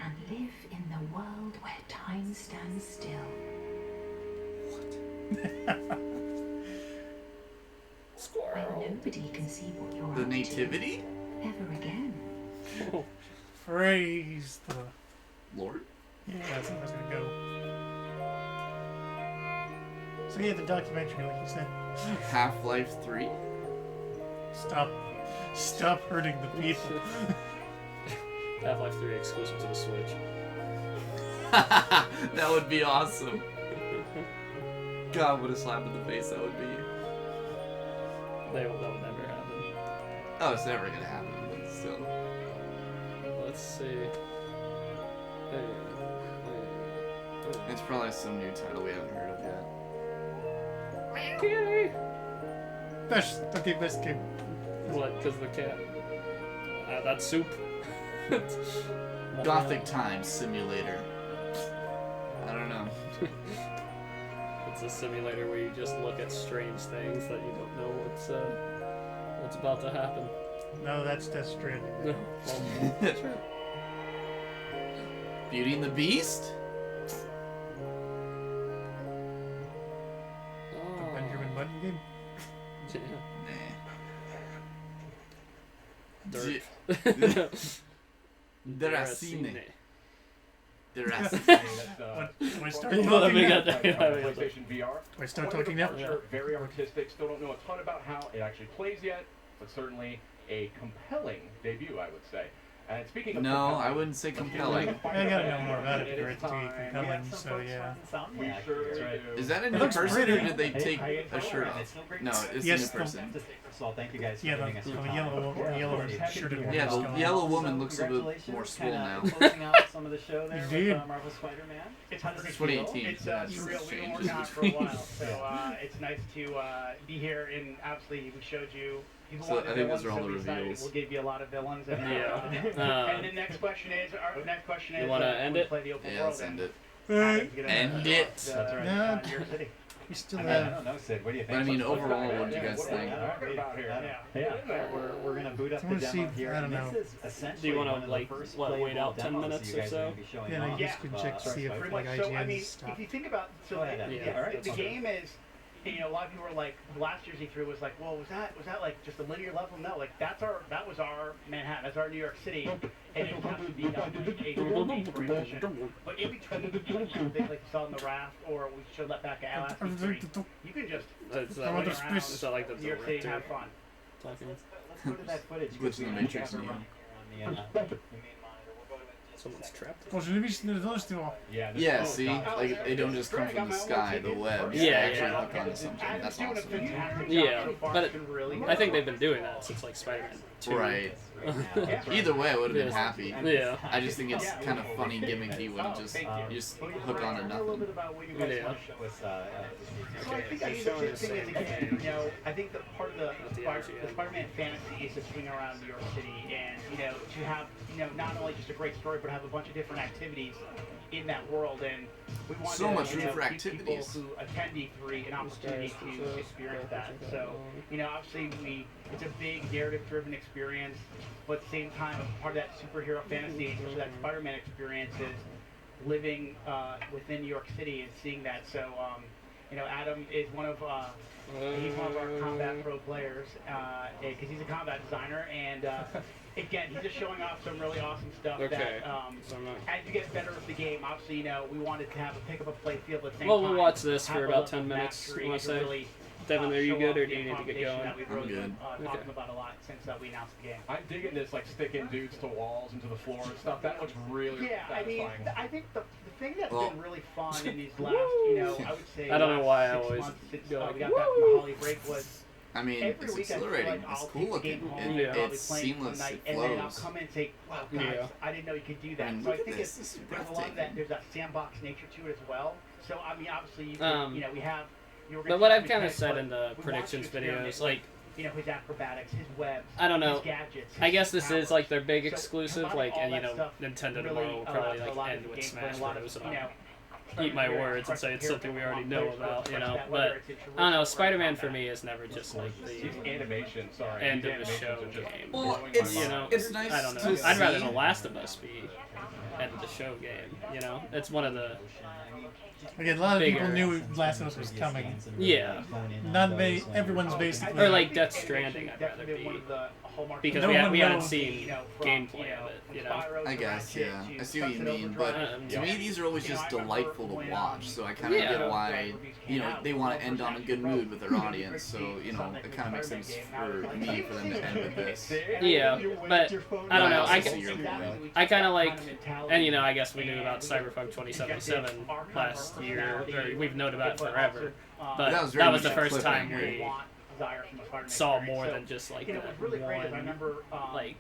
And live in the world where time stands still. Squirrel. When nobody can see what you're The up nativity? to ever again. Oh, Praise the. Lord? Yeah, that's how I was gonna go. So yeah, the documentary, like you said. Half-Life 3? Stop hurting the people. Half-Life 3 exclusive to the Switch. That would be awesome. God, what a slap in the face that would be. That would never happen. Oh, it's never gonna happen, but still. Let's see. It's probably some new title we haven't heard of yet. Kitty. Best game. What? Because the cat. That's soup. Gothic Times Simulator. I don't know. It's a simulator where you just look at strange things that you don't know what's about to happen. No, that's Death Stranding. No. Sure. Beauty and the Beast? The Benjamin Button game? Dirt. Deracine. When I start talking PlayStation VR. Do I start talking now? Very artistic. Still don't know a ton about how it actually plays yet, but certainly a compelling debut, I would say. And speaking of No, compelling, I wouldn't say compelling. I gotta know more about it for it to be compelling, so yeah. We sure do. Is that a new looks person pretty. or did they take a shirt off? No, it's Yes, a new person. First of all, thank you guys for Yeah, giving us the your yellow shirted woman. Yeah, is the going. yellow woman looks a bit more swole now. Closing out some of the show there You with did. Marvel Spider-Man. It's 100 It's 2018. It's Yeah, surreal. We've been changed. working on it for a while, so it's nice to be here. And obviously, we showed you. People So wanted I think those villains, are all so the we decided reveals. We'll give you a lot of villains. And, Yeah. and the next question is, You wanna end we it? play the open Yeah, world let's end and it. Adam's gonna End it. That's right. No. New York City. We still I have. don't know, Sid. What do you But think? I mean, overall, what do you guys think? We're gonna boot up I the wanna demo see- here. I don't and know. This is essentially Do you wanna, one of the like, first wait playable out 10 demos minutes you or guys are so? gonna be showing Yeah, no, off. you just can check to see if Pretty like much. So I mean, IGN's stuff. if you think about, so Go ahead, Adam. Yeah. All right. the game is, you know, a lot of people were like, last year's E3 was like, well, was that like just a linear level? No, like that was our Manhattan, that's our New York City, and it has to be done like a 4D transition. But in between things like you saw in the raft, or we showed that back at last E3, you can just Is play that like, around is that like the New York City and director have fun. talking? Let's go to that footage. Glitch in the Matrix We'll new. run here on the main monitor. We'll go to it in just a Someone's second. trapped. Well, żeby those two off. Yeah, see? Like, they don't just come from the sky, the web. Yeah, They yeah. actually hook onto something. That's Doing a awesome. fantastic job Yeah, so far. but It's been really I think they've been doing that since like Spider-Man 2. Right. Either way, I would have been Yes. happy. Yeah. I just think it's kind of funny, gimmicky when you just hook on to a little bit nothing. about what you guys Yeah. want to show us. With, So I think the big thing is, again, you know, I think that part of the Spider-Man fantasy is to swing around New York City and, you know, to have, you know, not only just a great story, but have a bunch of different activities in that world. And we want So to, much you room know, for give activities. people who attend E3 an opportunity to experience that. So, you know, obviously it's a big narrative-driven experience, but at the same time, part of that superhero fantasy, especially that Spider-Man experience, is living within New York City and seeing that. So, you know, Adam is one of our combat pro players because he's a combat designer, and again, he's just showing off some really awesome stuff. Okay. That as you get better with the game, obviously, you know, we wanted to have a pick up a play field at the same Well, time. we'll watch this have for a about level 10 of minutes. mastery You want to to say? really, Devin, are you show good, off or the do you need to get improvisation going? that we've I'm really good. been talking about a lot since we announced the game. I'm digging this, like sticking dudes to walls and to the floor and stuff. That looks really Yeah, I mean, satisfying. I think the thing that's Well- been really fun in these last, you know, I would say I don't know last why I 6 always months since go we like, got back from the holiday break was I mean, every it's week I feel exhilarating. like It's I'll cool take the looking. game home It, and I'll be it's playing for seamless. the night, It and then I'll flows. come in and say, wow, guys, Yeah. I didn't know you could do that. And So I look at think this. This is there's a lot of breathtaking. that, there's that sandbox nature to it as well. So, I mean, obviously, you, Um, you know, we have... You were But gonna what see I've some kind of text, said but in the we want you to predictions experiment videos, with, like, you know, his acrobatics, his webs, I don't know. his gadgets, I his guess this is powers. like their big So exclusive, combining like, all and you that know, stuff Nintendo really tomorrow will probably allows a like lot of end with gameplay, Smash a lot of, Bros. And you know, I'll eat my words and say it's something we already know about, you know. But I don't know, Spider-Man for me is never just like These the animation, sorry. end these of the show animations are just game. Well, blowing it's my You mind. know, it's nice I don't to know. I'd rather see- The Last of Us be end of the show game. You know, it's one of the Again, a lot of people bigger- knew Last of Us was coming. Yeah. Everyone's basically. Or like Death Stranding, I'd rather be. Because No we one hadn't knows. seen gameplay of it, you know. I guess, yeah. I see what you mean, but to me these are always just delightful to watch, so I kind of Yeah. get why, you know, they want to end on a good mood with their audience, so, you know, it kind of makes sense for me for them to end with this. Yeah, but I don't know. also I, see your point. I kind of like, and you know, I guess we knew about Cyberpunk 2077 last year, or we've known about it forever. But That was very the much a first time cliffhanger. we saw more than just like that one, like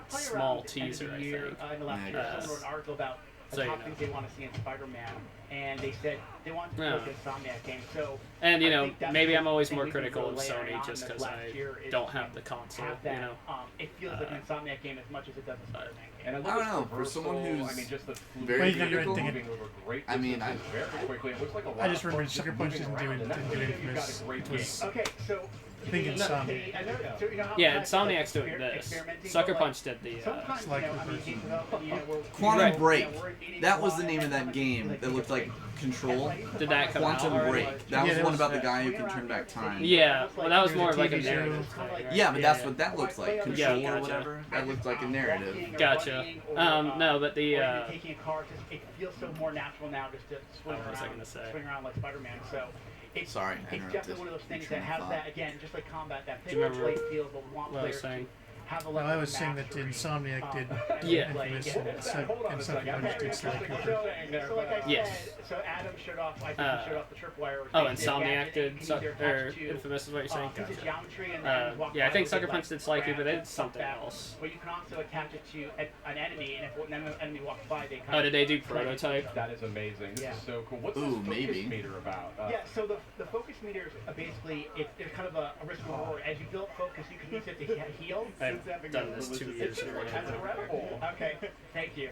small teaser, I think. in the last year, someone wrote an article about the So, you top know. things they want to see in Spider-Man, and they said they want to Yeah. look at Insomniac game. So, And you I know, think that's maybe the I'm always thing more we've been critical of really layering Sony on just this because last I year is don't to have the console. have that, You know. it feels like an Insomniac game as much as it does a Spider-Man game. And I I love don't its know, for someone reversal, who's I mean, just the very Wait, you're critical, thinking- moving over great I mean, distances very quickly. It looks like a lot I just of remember fun Sucker just Punch moving didn't do around, it. and that's Didn't when do you know you've got Infamous. a great It game. was Okay, so I think Insomniac. so, you know how Yeah, sometimes, like, Insomniac's doing this. experimenting, Sucker but, like, Punch did the. sometimes, Sly you know, I Cooper. mean, game development, you know, we're- Quantum Right. Break. you know, we're meeting That was a the lot name of and that sometimes game like that looked like Control. Did that come out Quantum already? Break. That Yeah, was that one was about the that. guy who can turn back time. Yeah, well, that was There's more a of like a TV show. narrative thing, right? Yeah, but that's yeah. what that looks like. Control Yeah, or gotcha. whatever. That looked like a narrative. Gotcha. No, but the. Or you're taking a car, just, it feels so more natural now just to swing What was I around, gonna say? swing around like Spider-Man. So it's, Sorry, I it's interrupted. definitely one of those things Train that of has thought. that, again, just like combat, that Do you pitch remember play feel, but want what I was players to saying? have a Well, level I of was saying that mastery. Insomniac did Yeah. Infamous Hold and Sucker Punch did Sly Cooper. So like I Yes. said, so Adam showed off, I think he showed off the tripwire. Oh, They did Insomniac gadget, did and Sucker, they're or attached to, Infamous is what you're saying? piece of Gotcha. geometry and then walk Yeah, I by think with, Sucker like, Punch did Sly Cooper, they did stuff something that- else. But you can also attach it to an enemy, and if an enemy walks by, they kind Oh, of... did they do Prototype? That is amazing. This Yeah. is so cool. What's Ooh, this maybe. focus meter about? Yeah, so the focus meters are basically, it's kind of a risk reward. As you build focus, you can use it to heal. I've done this 2 years in a row. That's incredible. Okay, thank you.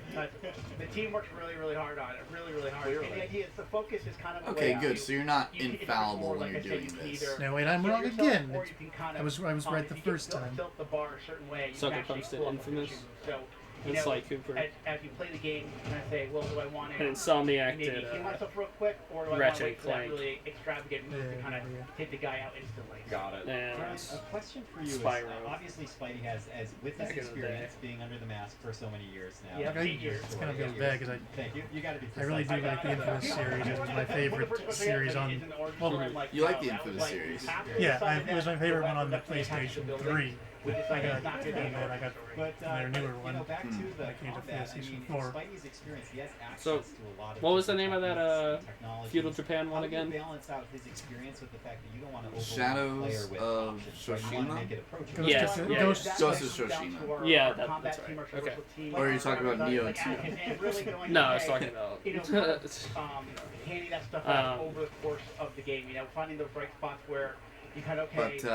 The team works really, really hard on it. Really hard. Clearly. And the idea is the focus is kind of a Okay, way good. out. So you're not You can- if it's infallible more, when like you're I said, doing you can this. either No, wait, I'm heal wrong yourself, again. or you can kind of, I was right the if you can first time. tilt the bar a certain way, you Sucker can actually Punch did pull up Infamous. the shoes. So, you And know, Sly Cooper. as you play the game, you kind of say, well, do I want to And Insomniac maybe did heal myself real quick, or do I want Ratchet to wait for that Clank. really extravagant move to kind of take the guy out instantly? Got it. And A question for you is, Spyro. obviously Spidey has, as with his Back in the experience being under the mask for so many years now. Yeah, Like, 8 years. It kind of feels bad because Thank you. You got to be. I really do like the Infamous series. It was my favorite series on. Well, You like the Infamous series? yeah, it was my favorite one on the PlayStation 3. With this I idea, got, it's not and good then anymore. I got But their newer one. back to the That came to combat. I PlayStation mean, 4. Spidey's experience, he has access So, to a lot of what was the different name of that techniques, technologies. Feudal Japan one How do you again? balance out his experience with the fact that you don't want to Shadows with of options, right? You want to Tsushima? make it approachable. Ghost Yes, of- yeah, Ghost- yeah. Ghost of Tsushima. Yeah, that's right. Okay. Or are you talking about Neo 2? No, I was talking about. You know, handing that stuff out over the course of the game. You know, finding those right spots where you kind of But, teach you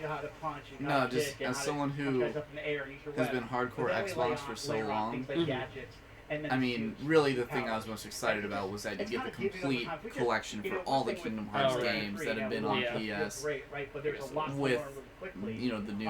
how to punch. And no, how to just kick, and as how to someone punch who guys up in the air and use your has weapon. been hardcore But then we Xbox for so layer on long. things like gadgets, and then I the mean, suits, really the thing power. I was most excited about was that you It's get the kinda giving them complete time. We just- collection you for know, all one the thing Kingdom with- Hearts Oh, right. games that have been Yeah, on yeah. PS Great, right? But there's a lot to with, learn really quickly. you know, the new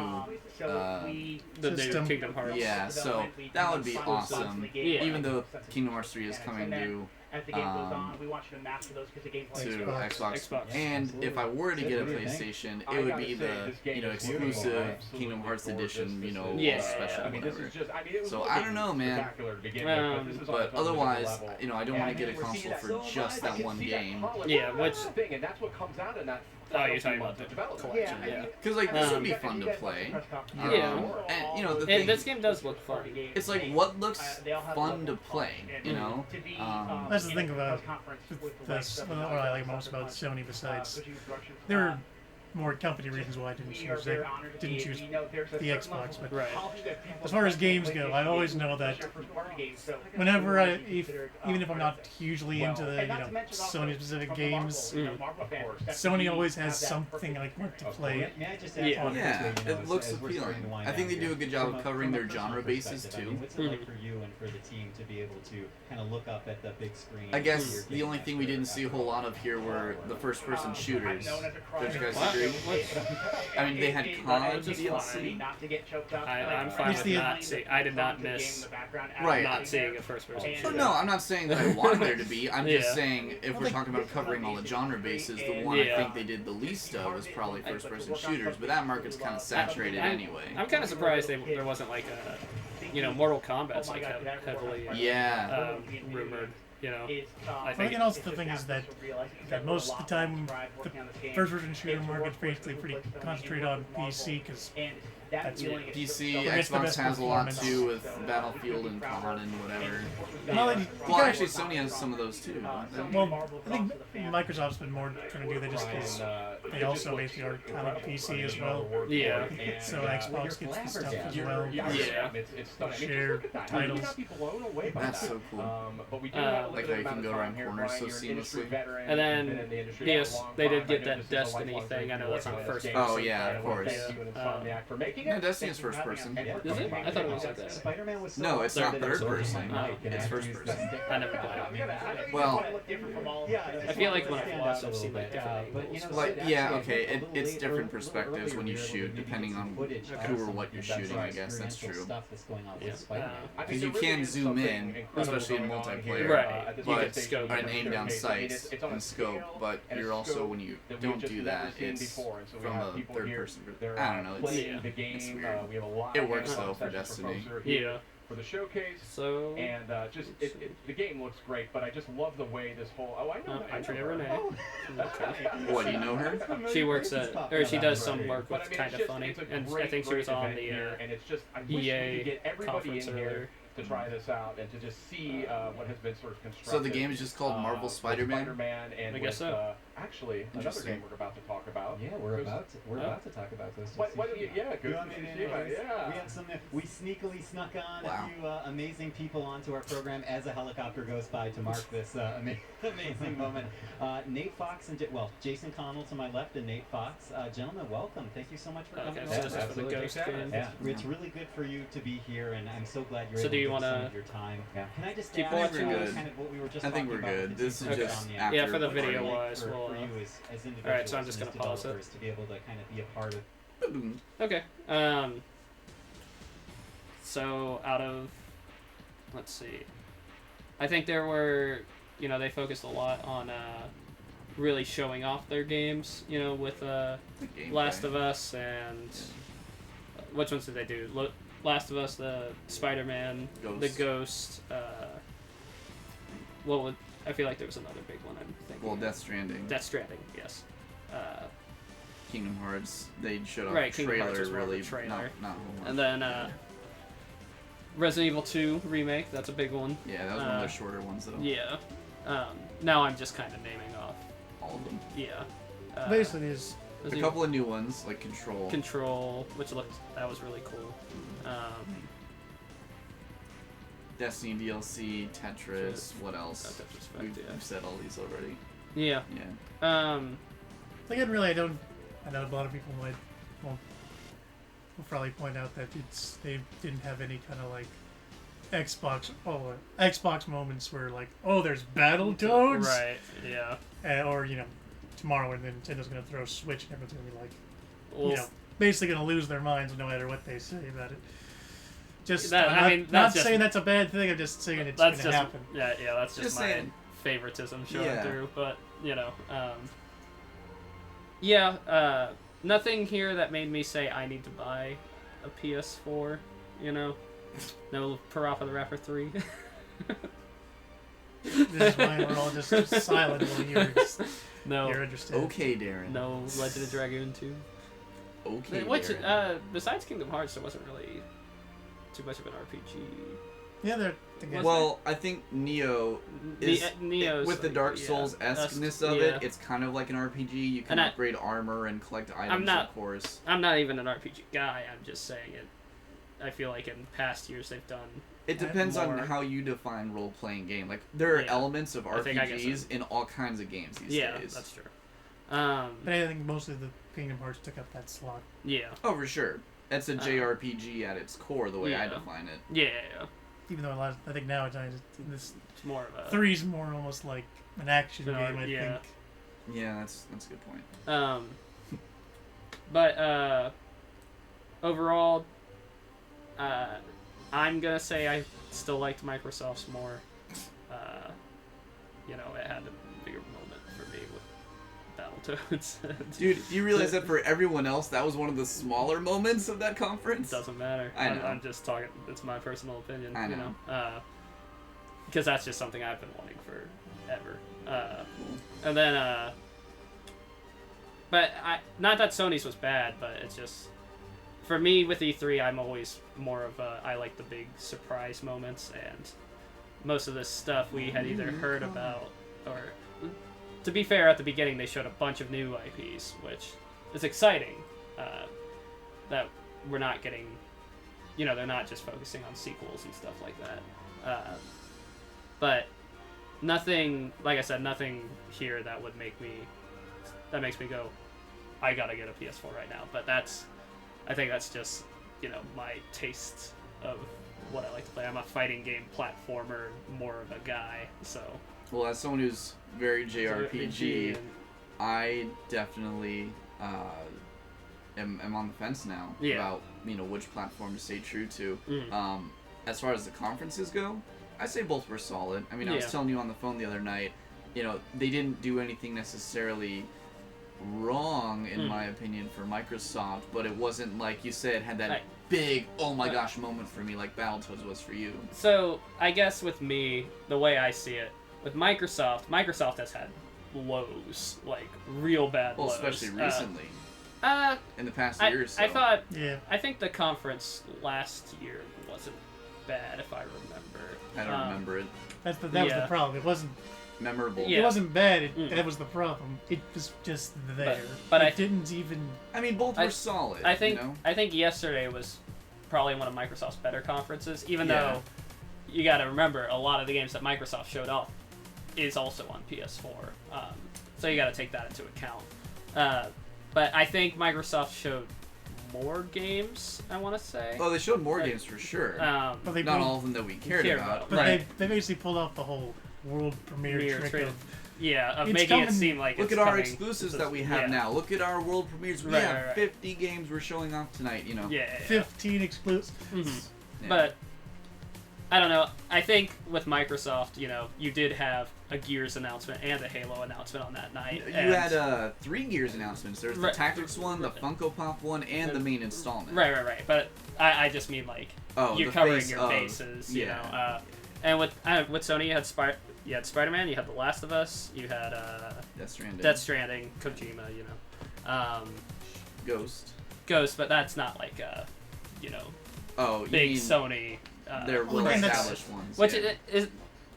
So we The new System. Kingdom Hearts. yeah, so that would be awesome. Yeah. Even though Kingdom Hearts 3 is coming to as the game goes on, we want you to master those because the game plays to Xbox. Xbox. And if I were to get a PlayStation, it would be the exclusive Kingdom Hearts edition, Yeah. special I mean, this whatever. is just. I mean, it was So I don't know, man. spectacular to begin with, this is on a But totally otherwise, different level. I don't want to get a console for just that one game. Yeah, which. That's the thing, and that's what comes out in that. Oh, you're talking about the development. collection, yeah. Because like this would be fun to play. Yeah. And the And thing, this game does look fun. it's like what looks fun to play, That's the thing about this, what I like most about Sony besides, there are more company reasons why I didn't choose the Xbox, but Right. as far as games go, I always know that whenever even if I'm not hugely into the Sony specific games, Sony always has something I want to play. Yeah, it looks appealing. I think they do a good job of covering their genre bases too. What's it like for you and for the team to be able to kind of look up at the big screen? I guess the only thing we didn't see a whole lot of here were the first-person shooters. Don't you guys agree? I mean, they had COD DLC. I'm fine with not seeing. I did not miss not seeing a first-person Oh, shooter. no, I'm not saying that I wanted there to be. I'm just Yeah. saying if we're talking about covering all the genre bases, the one I think they did the least of was probably first-person shooters. But that market's kind of saturated anyway. I'm kind of surprised there wasn't like a, Mortal Kombat's like heavily rumored. I think. And also the thing is that most of the time the first-person shooter market's basically pretty concentrated on PC because that feeling is PC, so It's the Xbox best has a lot performance. too with Battlefield and COD and whatever. Well, Well, actually, Sony has some of those too. don't they? Well, I think Microsoft's been more trying to do that just because they also basically are kind of PC as well. Yeah. So Xbox gets the stuff as well. Yeah. Share titles. That's so cool. Like how you can go around corners so seamlessly. And then, yes, they did get that Destiny thing. I know that's not first person. Oh yeah, of course. Yeah. No, Destiny is first person. Is it? I thought it was like that. Spider-Man was No, it's not third person. Oh. It's first person. I never played it. Well, I feel like when I've watched, I've seen like different angles. like yeah, okay, it's different perspectives when you shoot, depending on who or what you're shooting. I guess that's true. Because you can zoom in, especially in multiplayer, Right. You but get scope. and aim down sights and scope. But you're also when you don't do that, it's from a third person. I don't know. It's weird. It works though for Destiny. Yeah. For the showcase, So. and the game looks great, but I just love the way this whole. Oh, I know. Oh, Andrea Renee. What, do you know her? She works at, or she does some work with Kind of Funny, and I think she was on the and it's just I wish we EA could get everybody conference in here earlier. to try this out and to just see what has been sort of constructed. So the game is just called Marvel with Spider-Man? Spider-Man and I guess with, so. Actually, another Interesting. game we're about to talk about. Yeah, we're about to talk about those. Why don't you? Yeah, You good. want me to Tsushima, introduce? yeah. We have some. We sneakily snuck on Wow. a few amazing people onto our program as a helicopter goes by to mark this amazing moment. Nate Fox and Jason Connell to my left and Nate Fox. Gentlemen, welcome. Thank you so much for coming. Okay, over. so this is for the Ghost game. Yeah, it's really good for you to be here, and I'm so glad you're So able do you to give wanna some of your time. Yeah. Can I just keep ask watching? you We're good. kind of what we were just I think talking we're about good. with the This is team just on the after Yeah, for the recording. video like wise, for we'll. you as individuals, Alright, so I'm just and gonna as pause it. developers to be able to kind of be a part of. Okay. So out of, let's see, I think there were, they focused a lot on really showing off their games, with Last of Us and which ones did they do? Last of Us, the Spider-Man, the Ghost. I feel like there was another big one. I'm thinking. Well, Death Stranding. Death Stranding, yes. Kingdom Hearts. They showed off Right, a Kingdom trailer, Hearts was more of a really. trailer. Not a whole lot. And then Resident Evil 2 remake. That's a big one. Yeah, that was one of their shorter ones though. Yeah. Now I'm just kind of naming off all of them. Yeah. Basically, there's a couple of new ones like Control. Control, that was really cool. Destiny DLC, Tetris, what else? Tetris Effect, We've said all these already. Yeah. Yeah. Again, really, I know a lot of people will probably point out that they didn't have any kind of like Xbox moments where like, oh, there's Battletoads, right? Yeah. Or tomorrow when Nintendo's gonna throw Switch and everyone's gonna be like, basically gonna lose their minds no matter what they say about it. Just not saying that's a bad thing. I'm just saying it's gonna happen. Yeah, that's just my favoritism showing through. But nothing here that made me say I need to buy a PS4. No Parappa the Rapper 3. This is why we're all just silent when you're interested. Okay, Darren. No Legend of Dragoon 2. Okay, Darren. Besides Kingdom Hearts, there wasn't really too much of an RPG. Yeah, well, I think Neo is with the Dark Souls esqueness of it. It's kind of like an RPG. You can upgrade armor and collect items, of course. I'm not even an RPG guy. I'm just saying it. I feel like in past years they've done. It depends on how you define role-playing game. Like there are elements of RPGs in all kinds of games these days. Yeah, that's true. But I think mostly the Kingdom Hearts took up that slot. Yeah. Oh, for sure. It's a JRPG at its core, the way I define it. Yeah. Even though I think nowadays it's more of a 3's more almost like an action game. I think. Yeah, that's a good point. But overall, I'm gonna say I still liked Microsoft's more. It had a bigger moment for me with Battletoads. Dude, do you realize that for everyone else, that was one of the smaller moments of that conference? Doesn't matter. I know. I'm just talking. It's my personal opinion. I know. Because that's just something I've been wanting forever. And then, but not that Sony's was bad, but it's just for me with E3, I'm always more of a, I like the big surprise moments, and most of this stuff we had either heard about or, to be fair, at the beginning they showed a bunch of new IPs, which is exciting. That we're not getting, they're not just focusing on sequels and stuff like that. But nothing, like I said, nothing here that makes me go, I gotta get a PS4 right now. But I think that's just, my taste of what I like to play. I'm a fighting game platformer, more of a guy, so. Well, as someone who's very JRPG, I definitely am on the fence now about, which platform to stay true to. As far as the conferences go, I say both were solid. I mean, I was telling you on the phone the other night, they didn't do anything necessarily wrong, in my opinion, for Microsoft, but it wasn't, like you said, had that big, oh my gosh moment for me like Battletoads was for you. So, I guess with me, the way I see it, with Microsoft has had lows, like real bad lows. Especially recently. In the past year or so. I think the conference last year wasn't bad, if I remember. I don't remember it. That was the problem. It wasn't memorable. It wasn't bad. That was the problem. It was just there. But it didn't even. I mean, both were solid. I think yesterday was probably one of Microsoft's better conferences, even though you got to remember a lot of the games that Microsoft showed off is also on PS4. So you got to take that into account. But I think Microsoft showed more games, I want to say. Oh, they showed more games for sure. Not all of them that we cared about. But they basically pulled off the whole world premiere trick of... of making it seem like look at our exclusives that we have now. Look at our world premieres. We have 50 games we're showing off tonight, 15 exclusives. But I don't know. I think with Microsoft, you did have a Gears announcement and a Halo announcement on that night. You had 3 Gears announcements. There's the Tactics one, the Funko Pop one, and the main installment. Right. But I just mean you're covering your bases, and with Sony, you had Spider-Man, you had The Last of Us, you had Death Stranding, Kojima, Ghost, but that's not like big Sony. They're well-established ones. Which is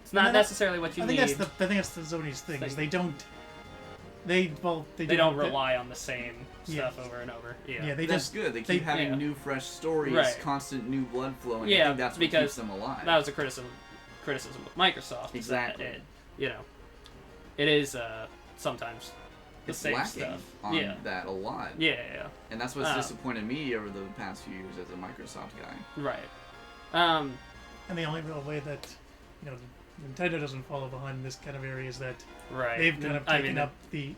it's not necessarily what you need. I think that's the Sony's thing. Is they don't rely on the same stuff over and over. Yeah, that's good. They keep having new, fresh stories, constant new blood flow, and I think that's what keeps them alive. That was a criticism with Microsoft. Exactly. It is sometimes the same stuff. On that a lot. Yeah. And that's what's disappointed me over the past few years as a Microsoft guy. Right. And the only real way that Nintendo doesn't follow behind this kind of area is that right. they've kind of taken up the,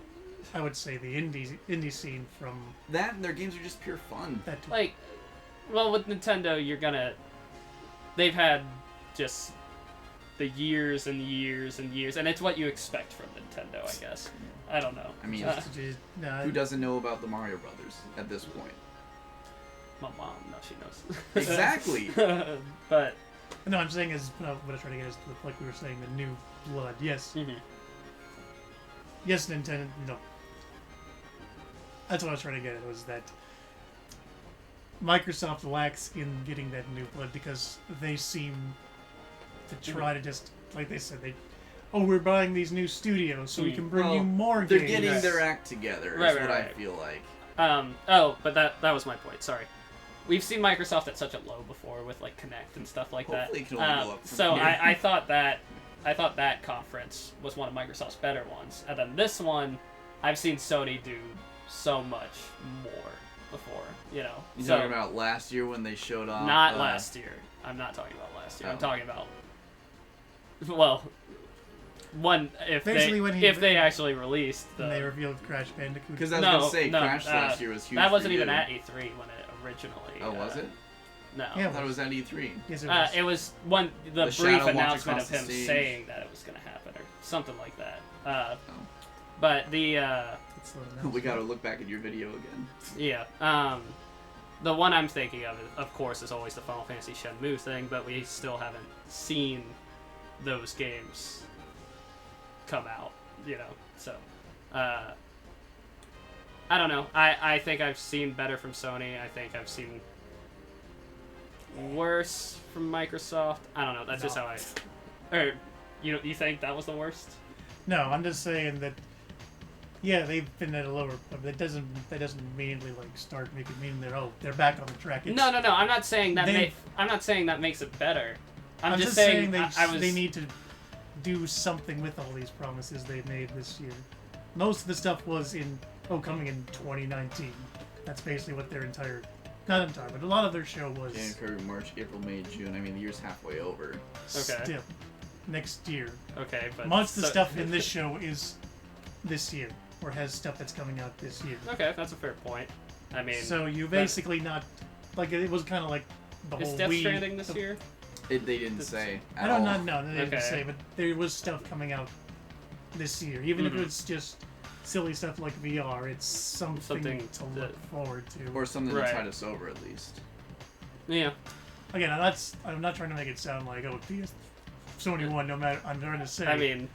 I would say, the indie scene from that, and their games are just pure fun. With Nintendo, they've had just the years and years and years, and it's what you expect from Nintendo, I guess. I don't know. I mean, who doesn't know about the Mario Brothers at this point? My mom, no, she knows. Exactly. But no, I'm saying is what I'm trying to get is like we were saying, the new blood. Yes. Yes, Nintendo. No. That's what I was trying to get at, was that Microsoft lacks in getting that new blood because they seem to try to just, like they said, we're buying these new studios so we can bring you more games. They're getting their act together, is what I feel like. But that was my point. Sorry. We've seen Microsoft at such a low before with Kinect and stuff like that. Hopefully it can only go up from so here. I thought that conference was one of Microsoft's better ones, and then this one, I've seen Sony do so much more before. You're talking about last year when they showed off? Not last year. I'm not talking about last year. I'm talking about if they actually released when they revealed Crash Bandicoot. Because I was going to say Crash last year was huge. That wasn't even at E3 when it originally. Oh, was it? No. Yeah, I thought it was at E3. Yes, it was. It was the brief announcement of him saying that it was going to happen or something like that. But the we got to look back at your video again. Yeah. The one I'm thinking of course, is always the Final Fantasy Shenmue thing, but we still haven't seen those games come out, so I don't know. I think I've seen better from Sony. I think I've seen worse from Microsoft. I don't know. That's just how I. Or, you think that was the worst? No, I'm just saying that. Yeah, they've been at a lower, but that doesn't immediately like start making mean they're back on the track. No. I'm not saying that. I'm not saying that makes it better. I'm just saying they they need to do something with all these promises they've made this year. Most of the stuff was coming in 2019. That's basically what their not entire, but a lot of their show was. January, February, March, April, May, June. I mean, the year's halfway over. Okay. Still, next year. Okay, but most of the stuff in this show is this year, or has stuff that's coming out this year. Okay, that's a fair point. I mean. So you basically not like it was kind of like the whole. Is Death Stranding this year? They didn't say. I don't know. They didn't say, but there was stuff coming out this year, even if it's just silly stuff like VR. It's something to look forward to, or something to tide us over at least. Yeah. Again, I'm not trying to make it sound like Sony won. No matter, I'm trying to say. I mean,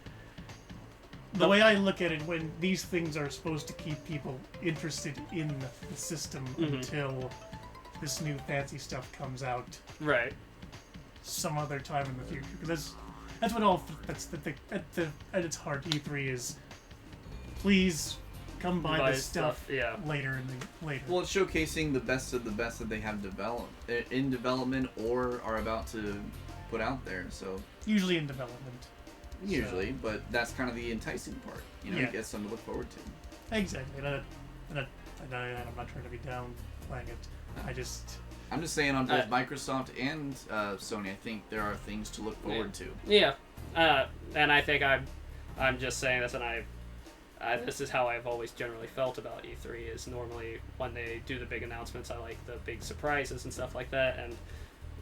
the way I look at it, when these things are supposed to keep people interested in the system until this new fancy stuff comes out. Right. Some other time in the future, because that's what at its heart E3 is. Please come buy this stuff later. Well, it's showcasing the best of the best that they have in development or are about to put out there. So usually in development. Usually, but that's kind of the enticing part. You get something to look forward to. Exactly. And I'm not trying to be down playing it. I'm just saying on both Microsoft and Sony, I think there are things to look forward to. Yeah, and I think I'm just saying this, and this is how I've always generally felt about E3. Is normally when they do the big announcements, I like the big surprises and stuff like that. And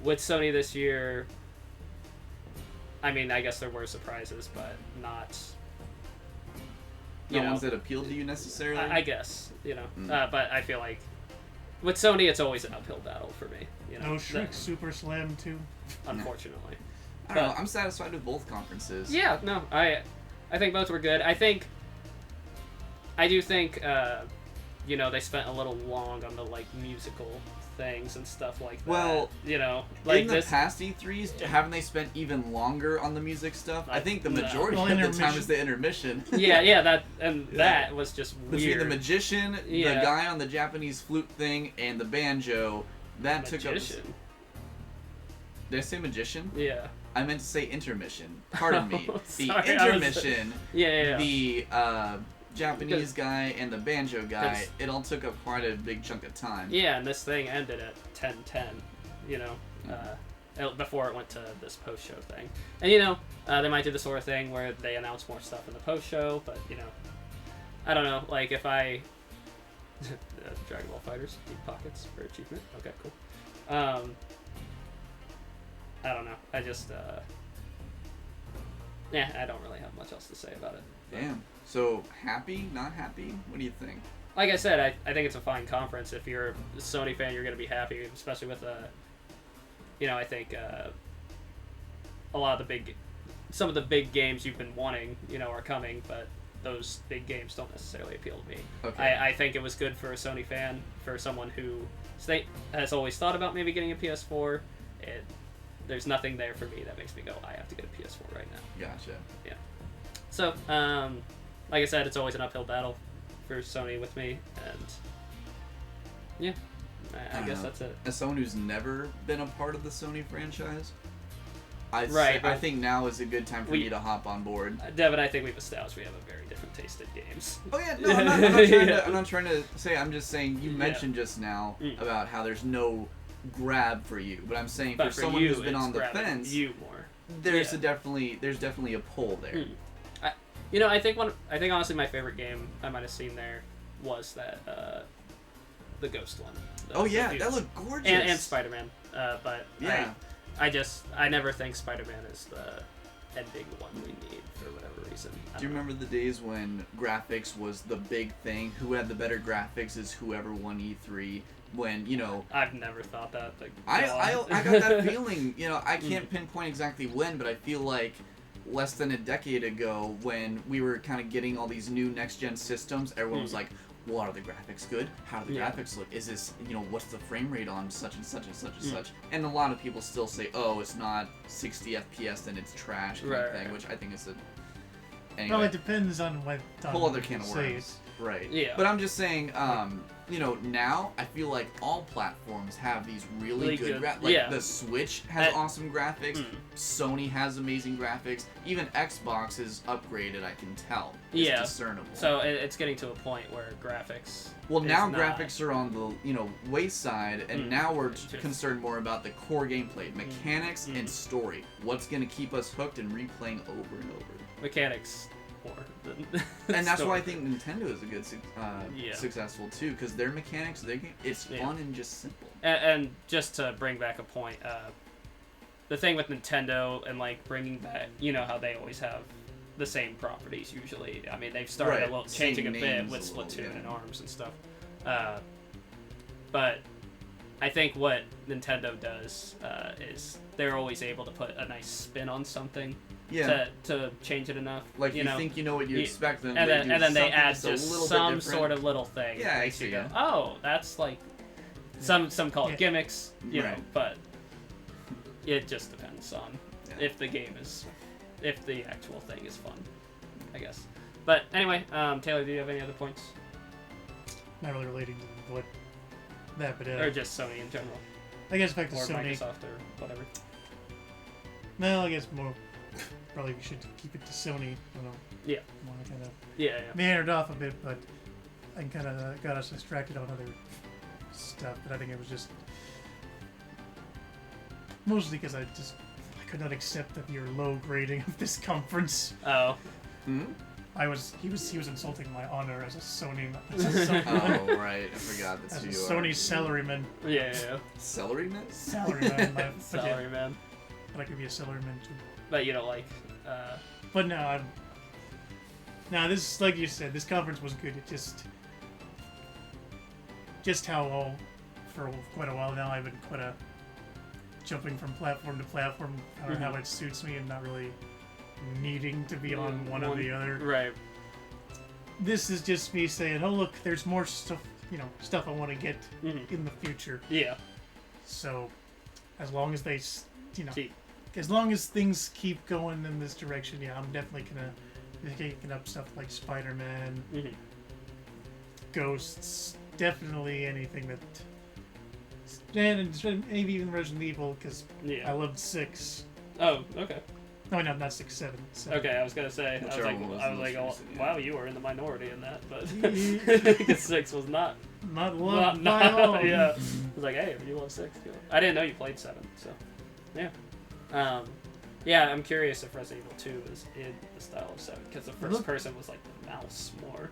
with Sony this year, I mean, I guess there were surprises, but not. Ones that appealed to you necessarily. I guess but I feel like. With Sony, it's always an uphill battle for me. No Shrek Super Slam 2. Unfortunately. I don't know. I'm satisfied with both conferences. Yeah, no, I think both were good. I do think, they spent a little long on the musical things and stuff like that. Well, like in the past E3s, haven't they spent even longer on the music stuff? I think the majority of the time is the intermission. That was just weird. Between the magician, the guy on the Japanese flute thing, and the banjo, that took up. Did I say magician? Yeah. I meant to say intermission. Pardon me. The intermission. The Japanese guy and the banjo guy, it all took up quite a big chunk of time. Yeah, and this thing ended at 10:10, before it went to this post-show thing. And, they might do the sort of thing where they announce more stuff in the post-show, but, I don't know, like, if I... Dragon Ball Fighters, deep pockets for achievement. Okay, cool. I don't know, I just, I don't really have much else to say about it. Damn. So, happy? Not happy? What do you think? Like I said, I think it's a fine conference. If you're a Sony fan, you're going to be happy, especially with, I think a lot of some of the big games you've been wanting, are coming, but those big games don't necessarily appeal to me. Okay. I think it was good for a Sony fan, for someone who has always thought about maybe getting a PS4. There's nothing there for me that makes me go, I have to get a PS4 right now. Gotcha. Yeah. So, like I said, it's always an uphill battle for Sony with me, and I guess that's it. As someone who's never been a part of the Sony franchise, I think now is a good time for me to hop on board. Devin, I think we've established we have a very different taste in games. Oh yeah, no, I'm not trying to say. I'm just saying you mentioned just now about how there's no grab for you, but I'm saying for someone who's been on the fence, there's definitely a pull there. I think honestly my favorite game I might have seen there was that the Ghost one. That looked gorgeous. And Spider-Man, but I never think Spider-Man is the ending one we need for whatever reason. Do you remember the days when graphics was the big thing? Who had the better graphics is whoever won E3. When I've never thought that. I got that feeling. I can't pinpoint exactly when, but I feel like less than a decade ago, when we were kind of getting all these new next-gen systems, everyone was like, well, are the graphics good? How do the Yeah. graphics look? Is this, what's the frame rate on such and such and such and such? And a lot of people still say, oh, it's not 60 FPS, then it's trash kind of thing, which I think is a... Anyway. Well, it depends on what... Whole other can of worms. Right. Yeah. But I'm just saying, now I feel like all platforms have these really good like the Switch has awesome graphics, Sony has amazing graphics, even Xbox is upgraded, I can tell. It's discernible. So it's getting to a point where graphics now graphics are on the, wayside, and now we're concerned more about the core gameplay, mechanics and story. What's going to keep us hooked and replaying over and over. Mechanics more than and that's why I think Nintendo is a good successful too, because their mechanics, it's fun and just simple. And just to bring back a point, the thing with Nintendo and like bringing back, how they always have the same properties usually. I mean, they've started a little changing a bit with Splatoon and ARMS and stuff, but I think what Nintendo does is they're always able to put a nice spin on something. Yeah. To change it enough. Like you think you know what you expect, and then they add just some sort of little thing. Yeah, makes you go, oh, that's like some call it gimmicks, you know, but it just depends on if the actual thing is fun, I guess. But anyway, Taylor, do you have any other points? Not really relating to what that, but or just Sony in general. I guess back to or Sony. Microsoft or whatever. No, I guess more. Probably we should keep it to Sony. I don't know. Yeah. Want to kind of meandered off a bit, but I kind of got us distracted on other stuff. But I think it was just mostly because I could not accept that your low grading of this conference. Oh. He was insulting my honor as a Sony. Oh right, I forgot that's who you are. Sony salaryman. Yeah. Salaryman. Salaryman. Salaryman. But I could be a salaryman too. But you don't like. But no, now this, like you said, this conference was good. It just how for quite a while now I've been quite a jumping from platform to platform. I don't know how it suits me and not really needing to be on one or the other. Right. This is just me saying, oh look, there's more stuff, stuff I want to get in the future. Yeah. So, as long as they, as long as things keep going in this direction, I'm definitely gonna be picking up stuff like Spider-Man, Ghosts, definitely anything that, and maybe even Resident Evil, because I loved 6. Oh, okay. No, not 6, 7. Okay, I was gonna say, I was like, oh, wow, you were in the minority in that, but 6 was not loved by all. Yeah, I was like, hey, if you love 6, go. I didn't know you played 7, so yeah. I'm curious if Resident Evil 2 is in the style of 7, because the first person was like the mouse more,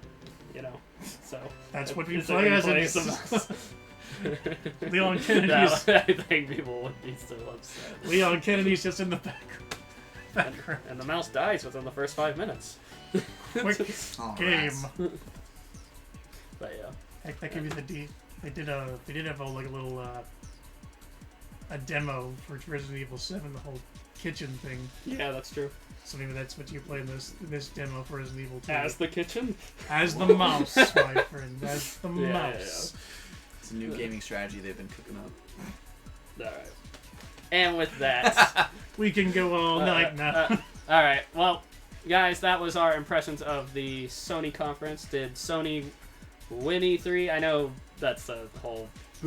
so that's what we play as a mouse. Leon Kennedy's. I think people would be so upset. Leon Kennedy's just in the background. And the mouse dies within the first 5 minutes. Quick game. But yeah. Heck, that could be the D. They did have a little a demo for Resident Evil 7, the whole kitchen thing. Yeah, that's true. So maybe that's what you play in this demo for Resident Evil 2. As the kitchen? As the mouse, my friend. As the mouse. Yeah. It's a new gaming strategy they've been cooking up. Alright. And with that... we can go all night now. Alright, well, guys, that was our impressions of the Sony conference. Did Sony win E3? I know that's the whole... I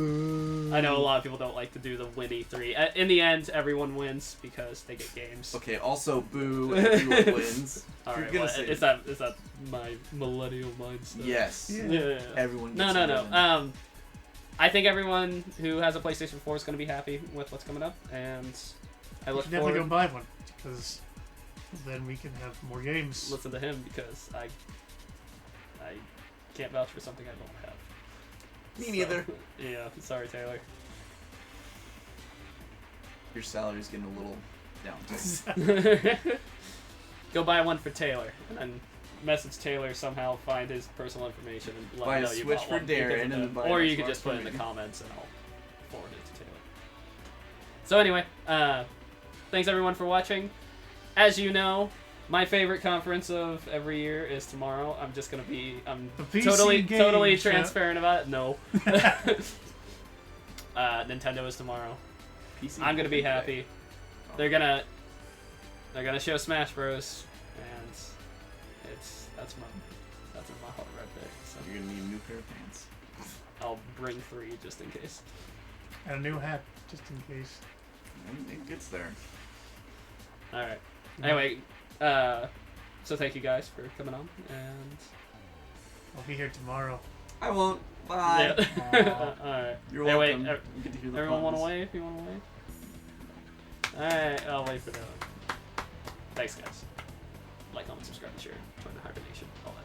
know a lot of people don't like to do the win E3. In the end, everyone wins because they get games. Okay, also boo, everyone wins. Alright, well, is that my millennial mindset? Yes. Yeah. Everyone gets No. I think everyone who has a PlayStation 4 is going to be happy with what's coming up, and I look forward... definitely go buy one, because then we can have more games. Listen to him, because I can't vouch for something I don't have. Me neither. Yeah, sorry, Taylor. Your salary's getting a little down. Go buy one for Taylor, and then message Taylor somehow, find his personal information, and let buy me know a you Switch bought for one. Darren, and buy or an you could Xbox just put it in for the me. comments, and I'll forward it to Taylor. So anyway, thanks everyone for watching. As you know, My favorite conference of every year is tomorrow. I'm just gonna be. I'm The PC totally game show. transparent about it. No. Nintendo is tomorrow. PC I'm gonna be today. happy. They're gonna show Smash Bros. And that's my heart right there. So You're gonna need a new pair of pants. I'll bring 3 just in case. And a new hat, just in case. It gets there. All right. Anyway, so thank you guys for coming on, and I'll be here tomorrow. I won't. Bye. Yeah. All right. You're Hey, welcome. wait, You get to hear the everyone want to puns. wave? You want to wave? All right. I'll wait for that. Thanks, guys. Like, comment, subscribe, share, join the hibernation, all that.